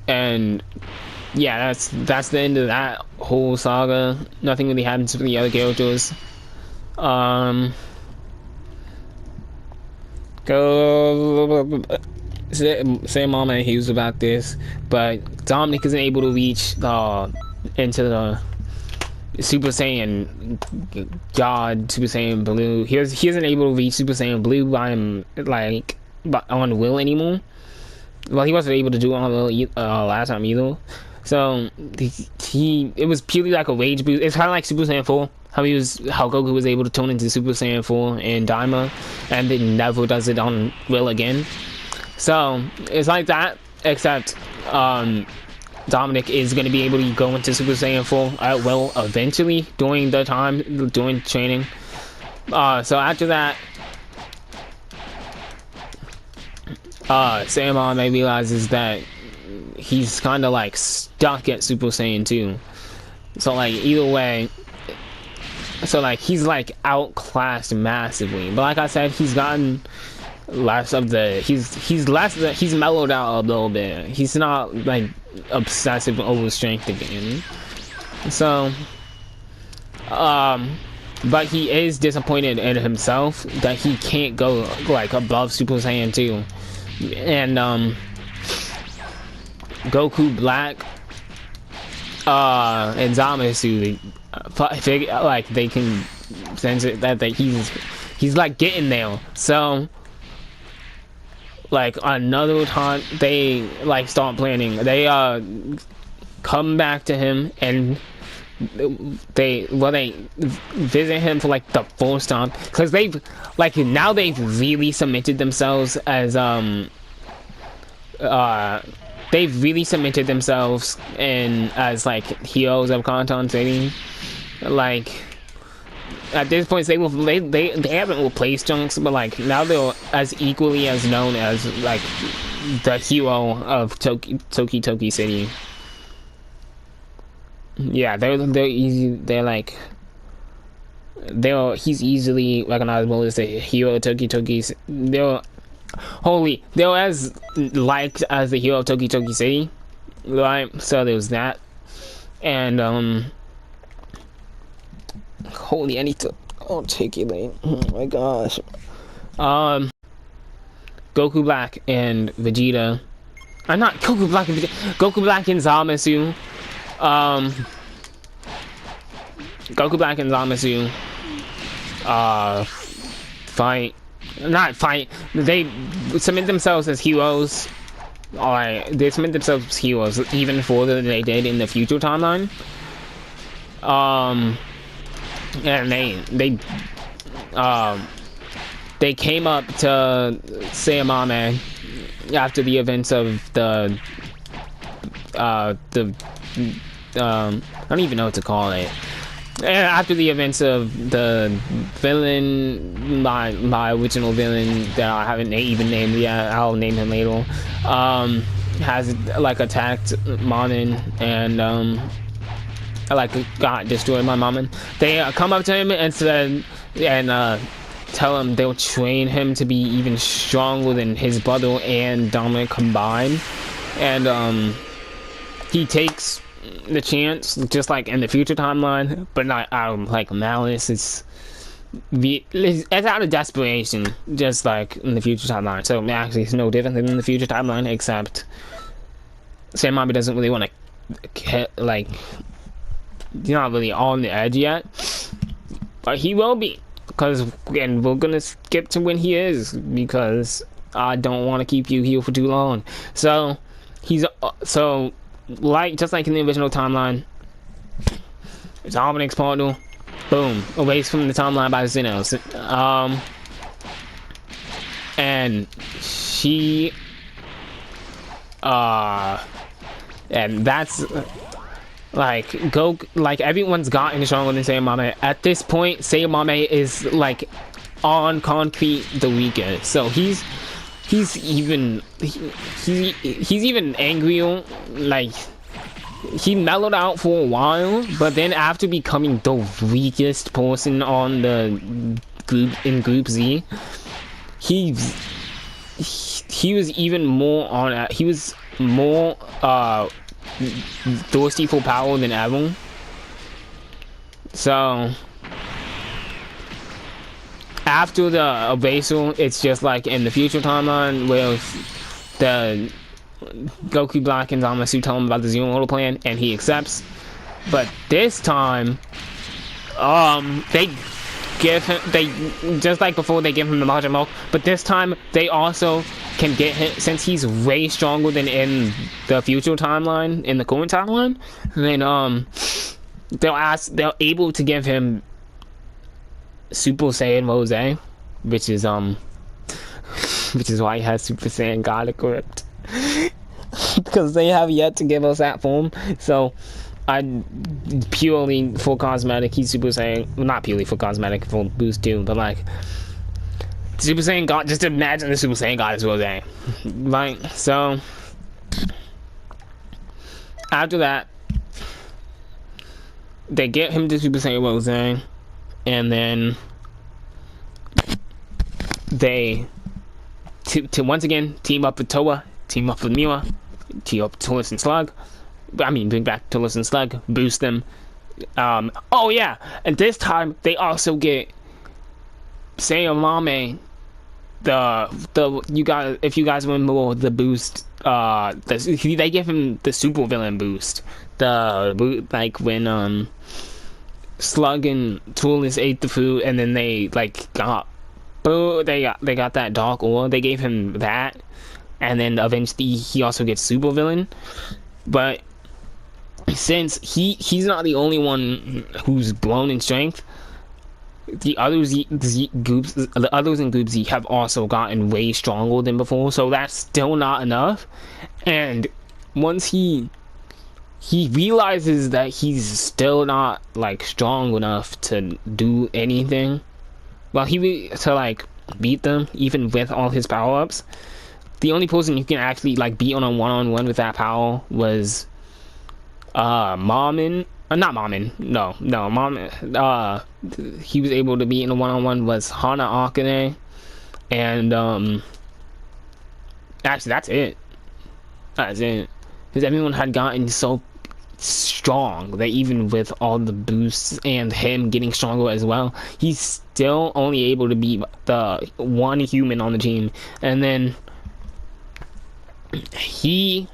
[SPEAKER 1] And yeah, that's the end of that whole saga. Nothing really happens to the other characters. Sayamame, he was about this, but Dominic isn't able to reach into the Super Saiyan God, Super Saiyan Blue. He isn't able to reach Super Saiyan Blue by on will anymore. Well, he wasn't able to do it on the last time either. So it was purely like a rage boost. It's kind of like Super Saiyan 4. How Goku was able to turn into Super Saiyan 4 in D.A.D.M.A, and then never does it on will again. So it's like that, except Dominic is going to be able to go into Super Saiyan 4 at will eventually during training. So after that, Sayamame realizes that he's kind of stuck at Super Saiyan 2. So either way, he's outclassed massively. But like I said, he's gotten less of the he's mellowed out a little bit. He's not obsessive over strength again. So but he is disappointed in himself that he can't go above Super Saiyan 2. And Goku Black and Zamasu, they can sense it that he's getting there. So another time they start planning. They come back to him, and they visit him for like the first time, because they've really cemented themselves as they've really cemented themselves in as like heroes of Canton City. Like at this point they haven't replaced Junks, but like now they're as equally as known as like the hero of Toki City. Yeah, they're easy. He's easily recognizable as the hero of Toki. They're as liked as the hero of Toki City, right? So there's that, and holy, I need to articulate. Oh my gosh. Goku Black and Vegeta. I'm not Goku Black and Vegeta. Goku Black and Zamasu. Goku Black and Zamasu they submit themselves as heroes. They submit themselves as heroes even further than they did in the future timeline. And they came up to Sayamame after the events of the I don't even know what to call it. After the events of the villain, my original villain that I haven't even named yet, I'll name him later, has like attacked Mamin and like got destroyed by Mamin. They come up to him and said, and tell him they'll train him to be even stronger than his brother and Dominic combined, and he takes the chance, just like in the future timeline, but not out of like malice. It's out of desperation, just like in the future timeline. So actually, it's no different than in the future timeline, except Sayamame doesn't really want to, like, he's not really on the edge yet, but he will be, and we're gonna skip to when he is, because I don't want to keep you here for too long. So he's just like in the original timeline, Dominic's partner, boom, erased from the timeline by Xenos. And she, and that's like everyone's gotten stronger than Sayamame. At this point, Sayamame is like on concrete the weakest. So he's even angrier. Like, he mellowed out for a while, but then after becoming the weakest person on the group Z, he was even more on. He was more thirsty for power than ever. So after the erasal, it's just like in the future timeline where the Goku Black and Zamasu tell him about the Zero Order plan, and he accepts. But this time, they give him, just like before, they give him the Majin Milk, but this time they also can get him, since he's way stronger than in the future timeline, in the current timeline, then they're able to give him Super Saiyan Rose, which is why he has Super Saiyan God equipped. Because they have yet to give us that form. So purely for cosmetic, he's Super Saiyan, well, not purely for cosmetic, for boost too, but like Super Saiyan God, just imagine the Super Saiyan God is Rose. Right? So after that, they get him to Super Saiyan Rose, and then they to once again team up with Toa, team up with Mira, team up with Tullus and Slug. Bring back Tullus and Slug, boost them. Oh yeah, and this time they also get Sayamame. If you guys remember the boost, they give him the super villain boost. Like when Slug and Tullus ate the food, and then they got that dark ore. They gave him that, and then eventually he also gets super villain. But since he's not the only one who's blown in strength, the others in Group Z have also gotten way stronger than before. So that's still not enough. And once he realizes that he's still not like strong enough to do anything, well, to like beat them even with all his power ups. The only person you can actually like beat on a one-on-one with that power was Mamin. Not Mamin. No, Mamin. He was able to beat in a one-on-one was Hana Akane, and actually that's it. That's it. Because everyone had gotten so strong that even with all the boosts and him getting stronger as well, he's still only able to beat the one human on the team. And then he,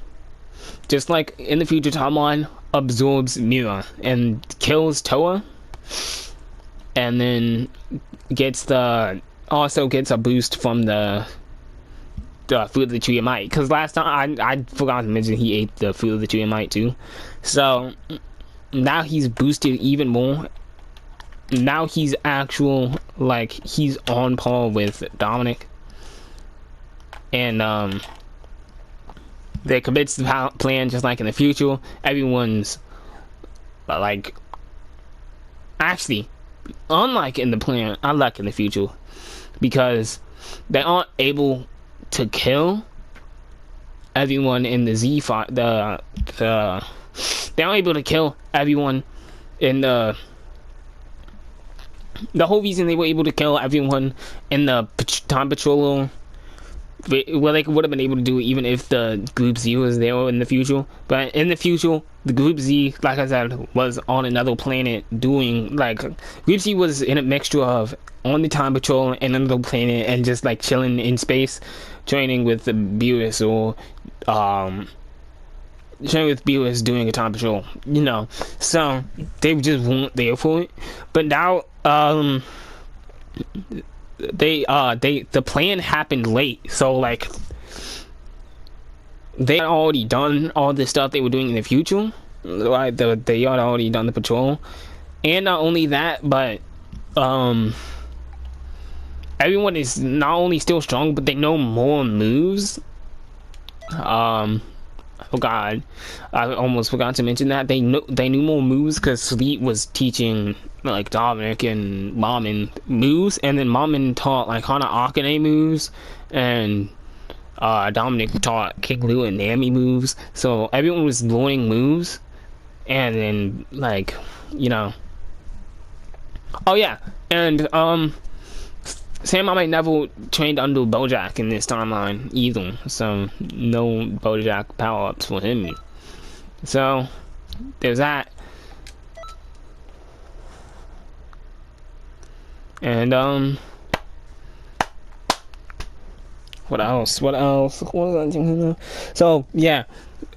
[SPEAKER 1] just like in the future timeline, absorbs Mira and kills Toa, and then also gets a boost from the fruit of the tree of might. Because last time I forgot to mention he ate the fruit of the tree of might too. So now he's boosted even more. Now he's he's on par with Dominic, and they commits the plan just like in the future. Everyone's like, actually, unlike in the plan, I like in the future, because they aren't able to kill everyone in the Z fight. They aren't able to kill everyone in the whole reason they were able to kill everyone in the time patrol. Well, they would have been able to do it even if the Group Z was there in the future. But in the future, the Group Z, like I said, was on another planet doing, like, Group Z was in a mixture of on the time patrol and another planet and just, like, chilling in space, training with the Beerus or, training with Beerus doing a time patrol, you know. So, they just weren't there for it. But now, the plan happened late, so like they had already done all the stuff they were doing in the future. Right, they had already done the patrol, and not only that, but everyone is not only still strong, but they know more moves. Oh god, I almost forgot to mention that they knew more moves because Sleet was teaching like Dominic and Mamin moves, and then Mamin taught like Hana Akane moves, and Dominic taught King Lu and Nami moves. So everyone was learning moves, and then like, you know. Oh yeah, and Sayamame never trained under Bojack in this timeline either, so no Bojack power-ups for him. So there's that. And what else? So yeah,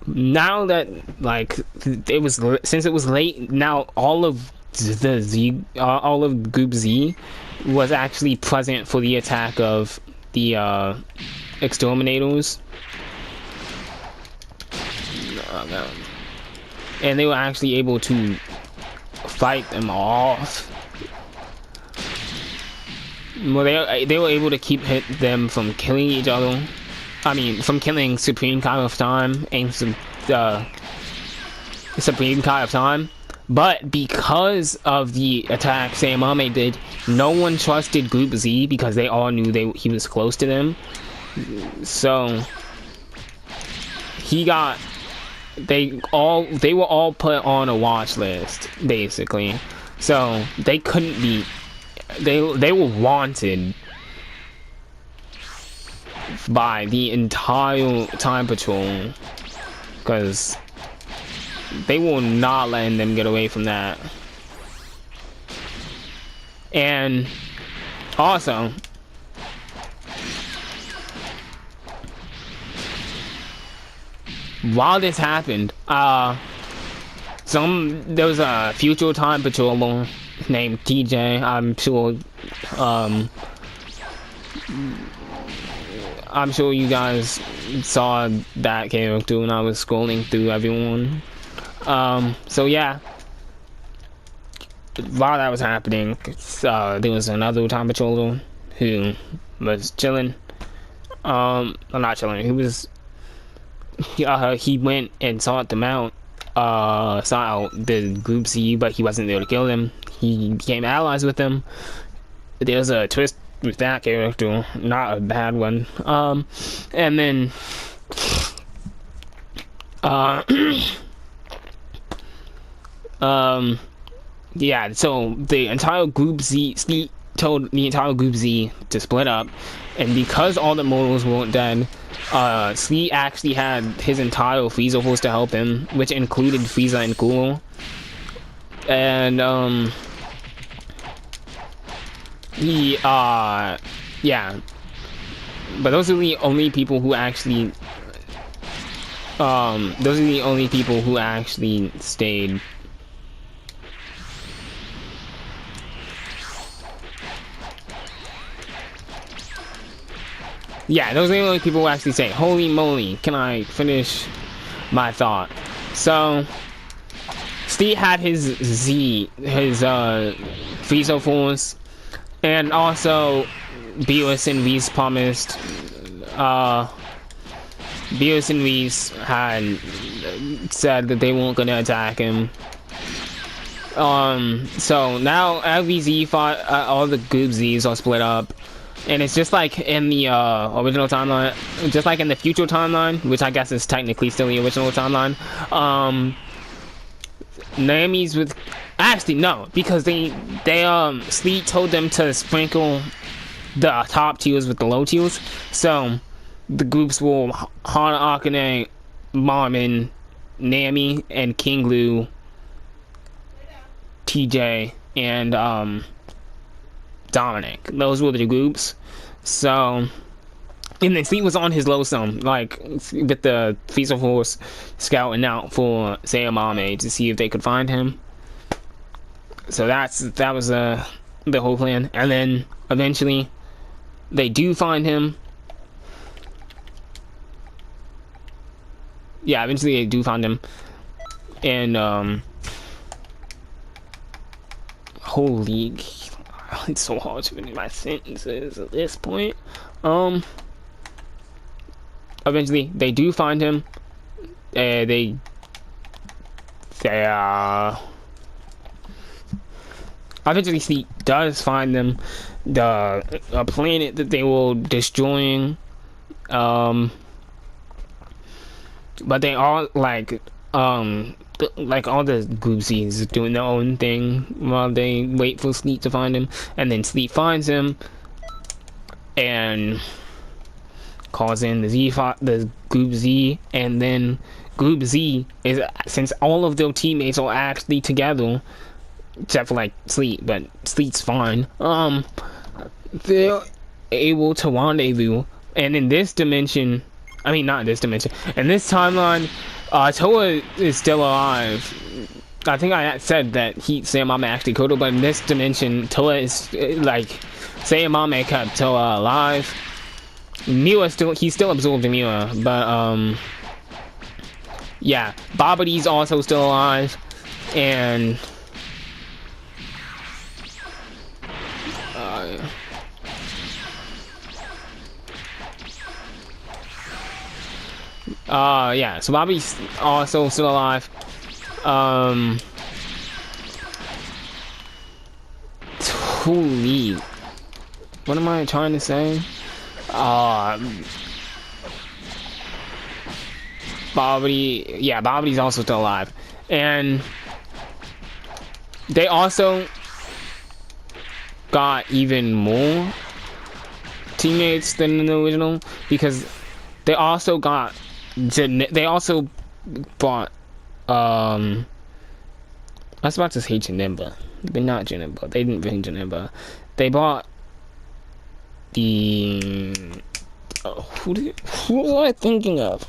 [SPEAKER 1] now that like since it was late, now all of Group Z was actually present for the attack of the exterminators. Oh, no. And they were actually able to fight them off. Well, they were able to keep them from killing each other. I mean, from killing Supreme Kai of Time and Supreme Kai of Time. But because of the attack Sayamame did, no one trusted Group Z because they all knew he was close to them. So they were all put on a watch list, basically. So they couldn't be. They were wanted by the entire Time Patrol because they were not letting them get away from that. And also, while this happened, there was a future Time Patroller named TJ. I'm sure you guys saw that character when I was scrolling through everyone. So yeah, while that was happening, there was another time patroller who was chilling. Not chilling. He went and sought them out. Sought out the group C, but he wasn't there to kill them. He became allies with them. There's a twist with that character, not a bad one. And then, yeah. So the entire group Z, Steve told the entire group Z to split up, and because all the mortals weren't dead, Sleet actually had his entire Frieza force to help him, which included Frieza and Kuro. And yeah. But those are the only people who actually stayed. Yeah, those are the only people who actually say, holy moly, can I finish my thought? So, Steve had his Z, his Frieza force, and also Beerus and Whis promised, Beerus and Whis had said that they weren't gonna attack him. So now every Z fought, all the group Zs are split up. And it's just like in the original timeline, just like in the future timeline, which I guess is technically still the original timeline. Naomi's with, actually no, because they Sleet told them to sprinkle the top tiers with the low tiers. So the groups were Hana Akane, Marmin, Nami, and King Lu, TJ, and Dominic. Those were the groups. So, and then Sleet was on his low sum, like with the Frieza force scouting out for Sayamame to see if they could find him. So that was the whole plan. And then eventually they do find him. Yeah, eventually they do find him. And holy, it's so hard to finish my sentences at this point. Eventually they do find him. Eventually Sleet does find them, a planet that they were destroying. But they all like all the group Z's doing their own thing while they wait for Sleet to find him, and then Sleet finds him and calls in the group Z, and then group Z is, since all of their teammates are actually together except for like Sleet, but Sleet's fine, they're able to rendezvous. And in this dimension, I mean not in this dimension, in this timeline, Toa is still alive. I think I said that Sayamame actually killed her, but in this dimension, Toa is, like, Sayamame kept Toa alive. He still absorbed Mira, but, yeah, Babadi's also still alive, and, yeah, so Bobby's also still alive. Holy, what am I trying to say? Bobby's also still alive, and they also got even more teammates than in the original, because they also bought I was about to say Janemba, but not Janemba. They didn't bring Janemba. They bought the who was I thinking of?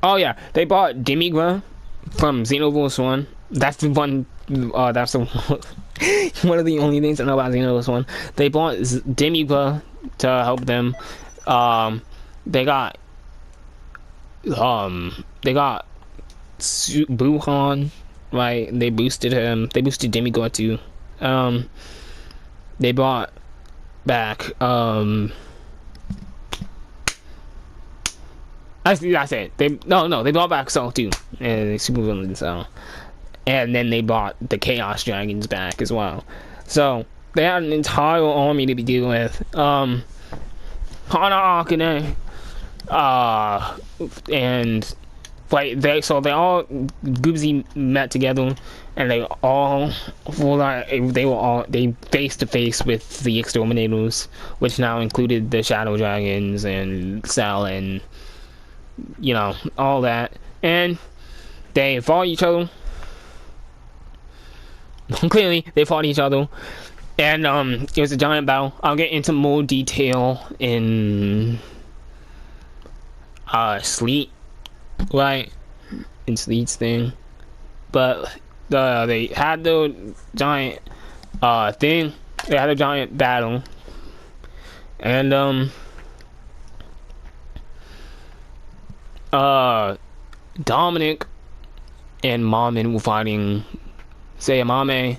[SPEAKER 1] Oh yeah, they bought D.M.A.D from Xenoverse 1. That's the one. That's the one of the only things I know about Xenoverse 1. They bought D.M.A.D to help them. They got they got Buhan, right? They boosted him. They boosted D.M.A.D too. They brought back Actually, that's it. They brought back Cell too, and super villain Cell, and then they brought the Chaos Dragons back as well. So they had an entire army to be dealing with. Hana Akane, and like they all Goobsy met together, and they face to face with the exterminators, which now included the Shadow Dragons and Cell and all that, and they fought each other. Clearly, they fought each other, and it was a giant battle. I'll get into more detail in Sleet, right? In Sleet's thing, but they had the giant thing. They had a giant battle, and Dominic and Mamin were fighting Sayamame.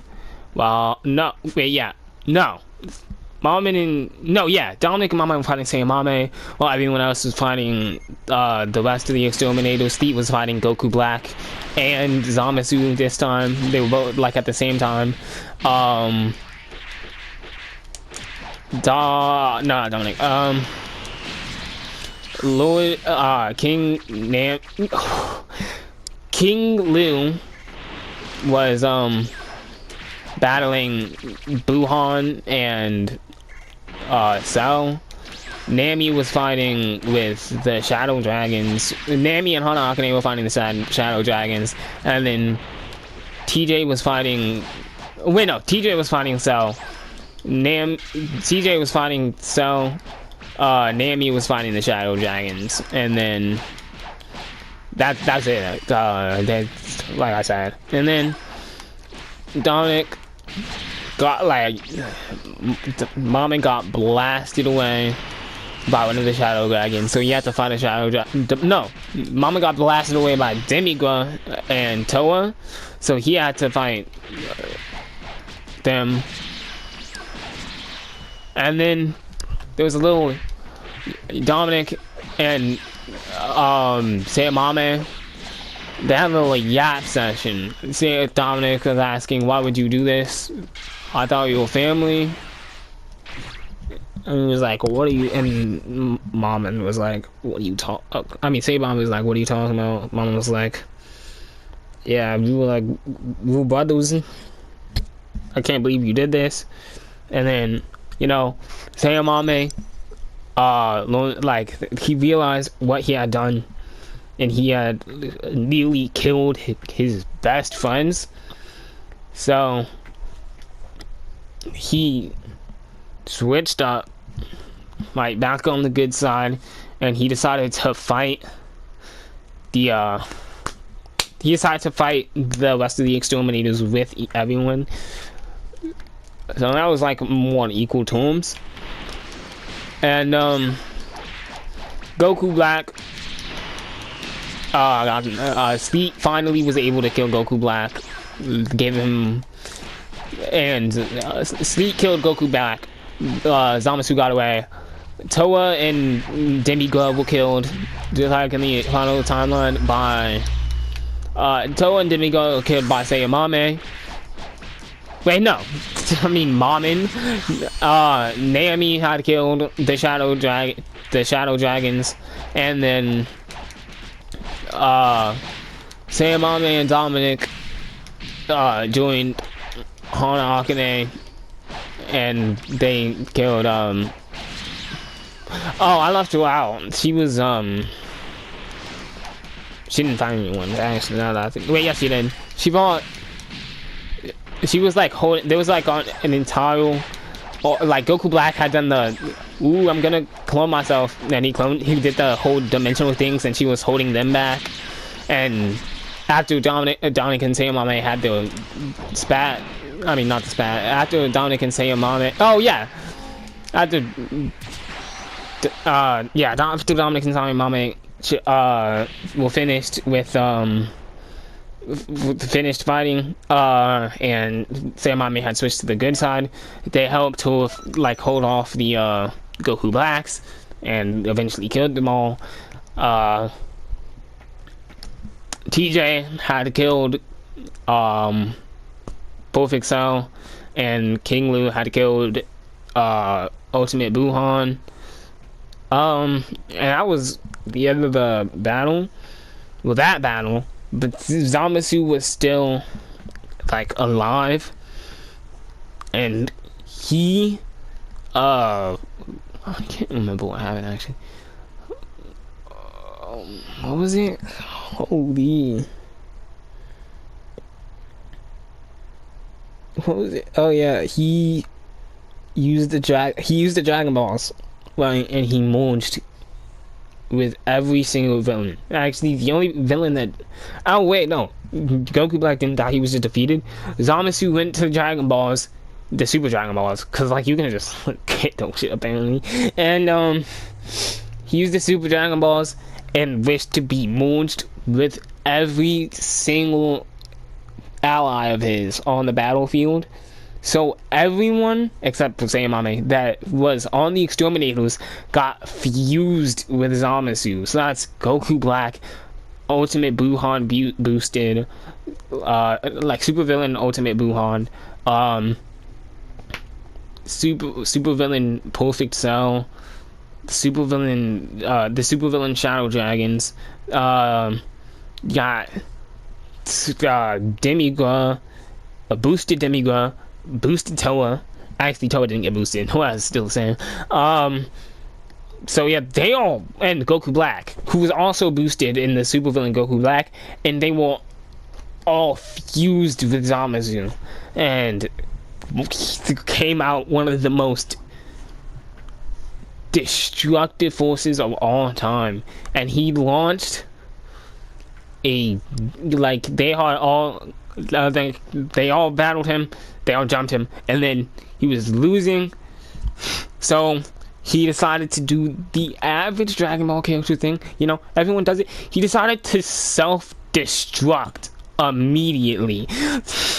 [SPEAKER 1] Dominic and Mamin were fighting Sayamame, while everyone else was fighting the rest of the exterminators. Steve was fighting Goku Black and Zamasu this time. They were both like at the same time. Dominic. Lord King Liu was battling Buhan and Cell. Nami was fighting with the Shadow Dragons. Nami and Hana Akane were fighting the Shadow Dragons, and then TJ was fighting. TJ was fighting Cell. TJ was fighting Cell. Nami was fighting the Shadow Dragons, and then that's it. That's like I said, and then Dominic got Mama got blasted away by one of the Shadow Dragons, so he had to fight a Shadow Dragon. No, Mama got blasted away by D.M.A.D and Toa, so he had to fight them, and then there was a little Dominic and Sayamame. They had a little yap session. Dominic was asking, "Why would you do this? I thought you were family." And he was like, "What are you?" And Maman was like, "What are you talk?" Sayamame was like, "What are you talking about?" Maman was like, "Yeah, we were brothers. I can't believe you did this." And then Sayamame, he realized what he had done, and he had nearly killed his best friends. So he switched up, back on the good side, and he decided to fight the rest of the exterminators with everyone. So that was more on equal terms. And Goku Black Sleet finally was able to kill Goku Black. Sleet killed Goku Black. Zamasu got away. Toa and D.M.A.D were killed, just like in the final timeline, by Toa and D.M.A.D were killed by Sayamame. Wait, no. Mamin. Nami had killed the Shadow Dragons, and then Sayamame and Dominic joined Hana Akane, and they killed I left her out. She was she didn't find anyone, actually. Now that I think. Wait, yes, she did. She was holding. There was on an entire, Goku Black had done the, I'm gonna clone myself, and he did the whole dimensional things, and she was holding them back. And after Dominic and Sayamame had the spat, not the spat. After Dominic and Sayamame, after Dominic and Sayamame were finished with finished fighting, and Sayamame had switched to the good side. They helped to like hold off the Goku Blacks and eventually killed them all. TJ had killed Perfect Cell, and King Lu had killed Ultimate Buhan. And that was the end of the battle. Well, that battle, but Zamasu was still like alive, and he I can't remember what happened actually. What was it? Holy, what was it? Oh yeah, he used the Dragon Balls, right? And he merged with every single villain. Actually, the only villain that... Oh, wait, no. Goku Black didn't die. He was just defeated. Zamasu went to Dragon Balls, the Super Dragon Balls, because, like, you can just get those shit, apparently. And, he used the Super Dragon Balls and wished to be merged with every single ally of his on the battlefield. So everyone except for Sayamame that was on the exterminators got fused with Zamasu. So that's Goku Black, Ultimate Buhan boosted, like super villain Ultimate Buhan, super villain Perfect Cell, super villain the super villain Shadow Dragons, got Demigra, a boosted Demigra, boosted Toa. Actually, Toa didn't get boosted. Toa is still the same. So yeah, they all, and Goku Black, who was also boosted in the super villain Goku Black, and they were all fused with Zamasu, and came out one of the most destructive forces of all time. And he launched a, like, they all battled him, they all jumped him, and then he was losing, so he decided to do the average Dragon Ball character thing. You know, everyone does it. He decided to self-destruct immediately.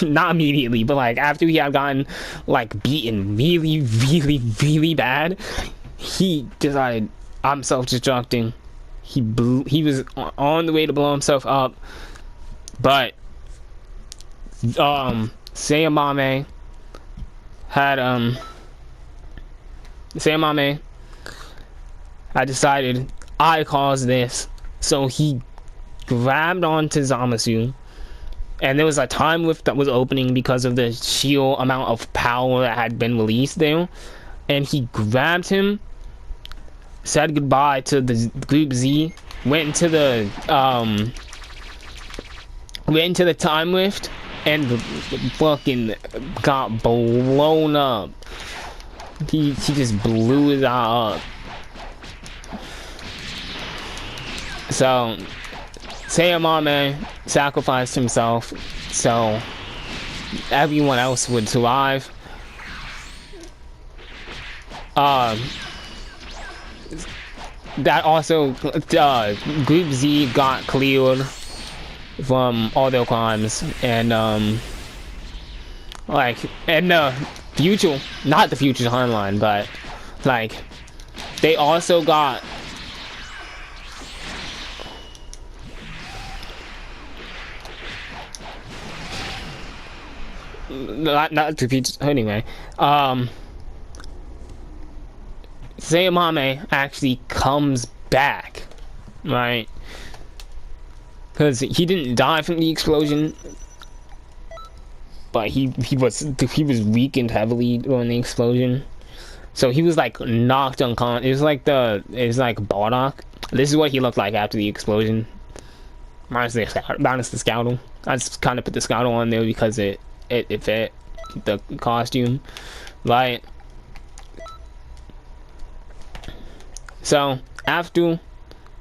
[SPEAKER 1] Not immediately, but like after he had gotten like beaten really, really, really bad, he decided, I'm self-destructing. He was on the way to blow himself up, but Sayamame had decided, I caused this, so he grabbed onto Zamasu, and there was a time lift that was opening because of the sheer amount of power that had been released there, and he grabbed him, said goodbye to the Group Z, went into the time lift, and fucking got blown up. He just blew his eye up. So Sayamame sacrificed himself so everyone else would survive. That also, Group Z got cleared from all their crimes, and like in the future, not the future timeline, but like they also got not the future anyway. Sayamame actually comes back, right? Because he didn't die from the explosion, but he was weakened heavily during the explosion, so he was like knocked unconscious. It was like Bardock. This is what he looked like after the explosion, minus the Scoutle. I just kind of put the Scoutle on there because it fit the costume, right? So after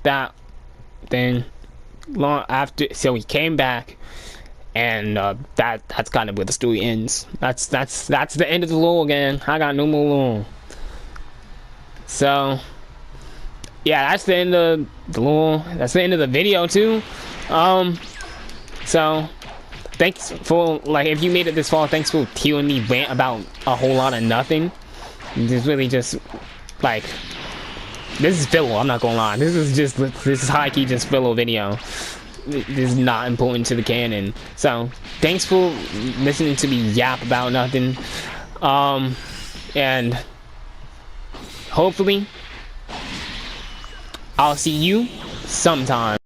[SPEAKER 1] that thing, so he came back, and that's kind of where the story ends. That's the end of the lore again. I got no more lore. So yeah, that's the end of that's the end of the video too. So thanks for, like, if you made it this far, thanks for hearing me rant about a whole lot of nothing. This really just, like, this is filler, I'm not gonna lie. This is high-key just filler video. This is not important to the canon. So thanks for listening to me yap about nothing. And hopefully I'll see you sometime.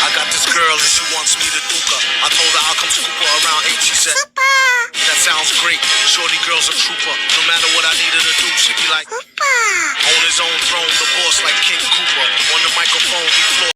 [SPEAKER 3] I got this girl and she wants me to duke her. I told her I'll come scoop her around 8. She said, that sounds great. Shorty girl's a trooper. No matter what I need her to do, she be like, on his own throne, the boss like King Cooper. On the microphone, he floors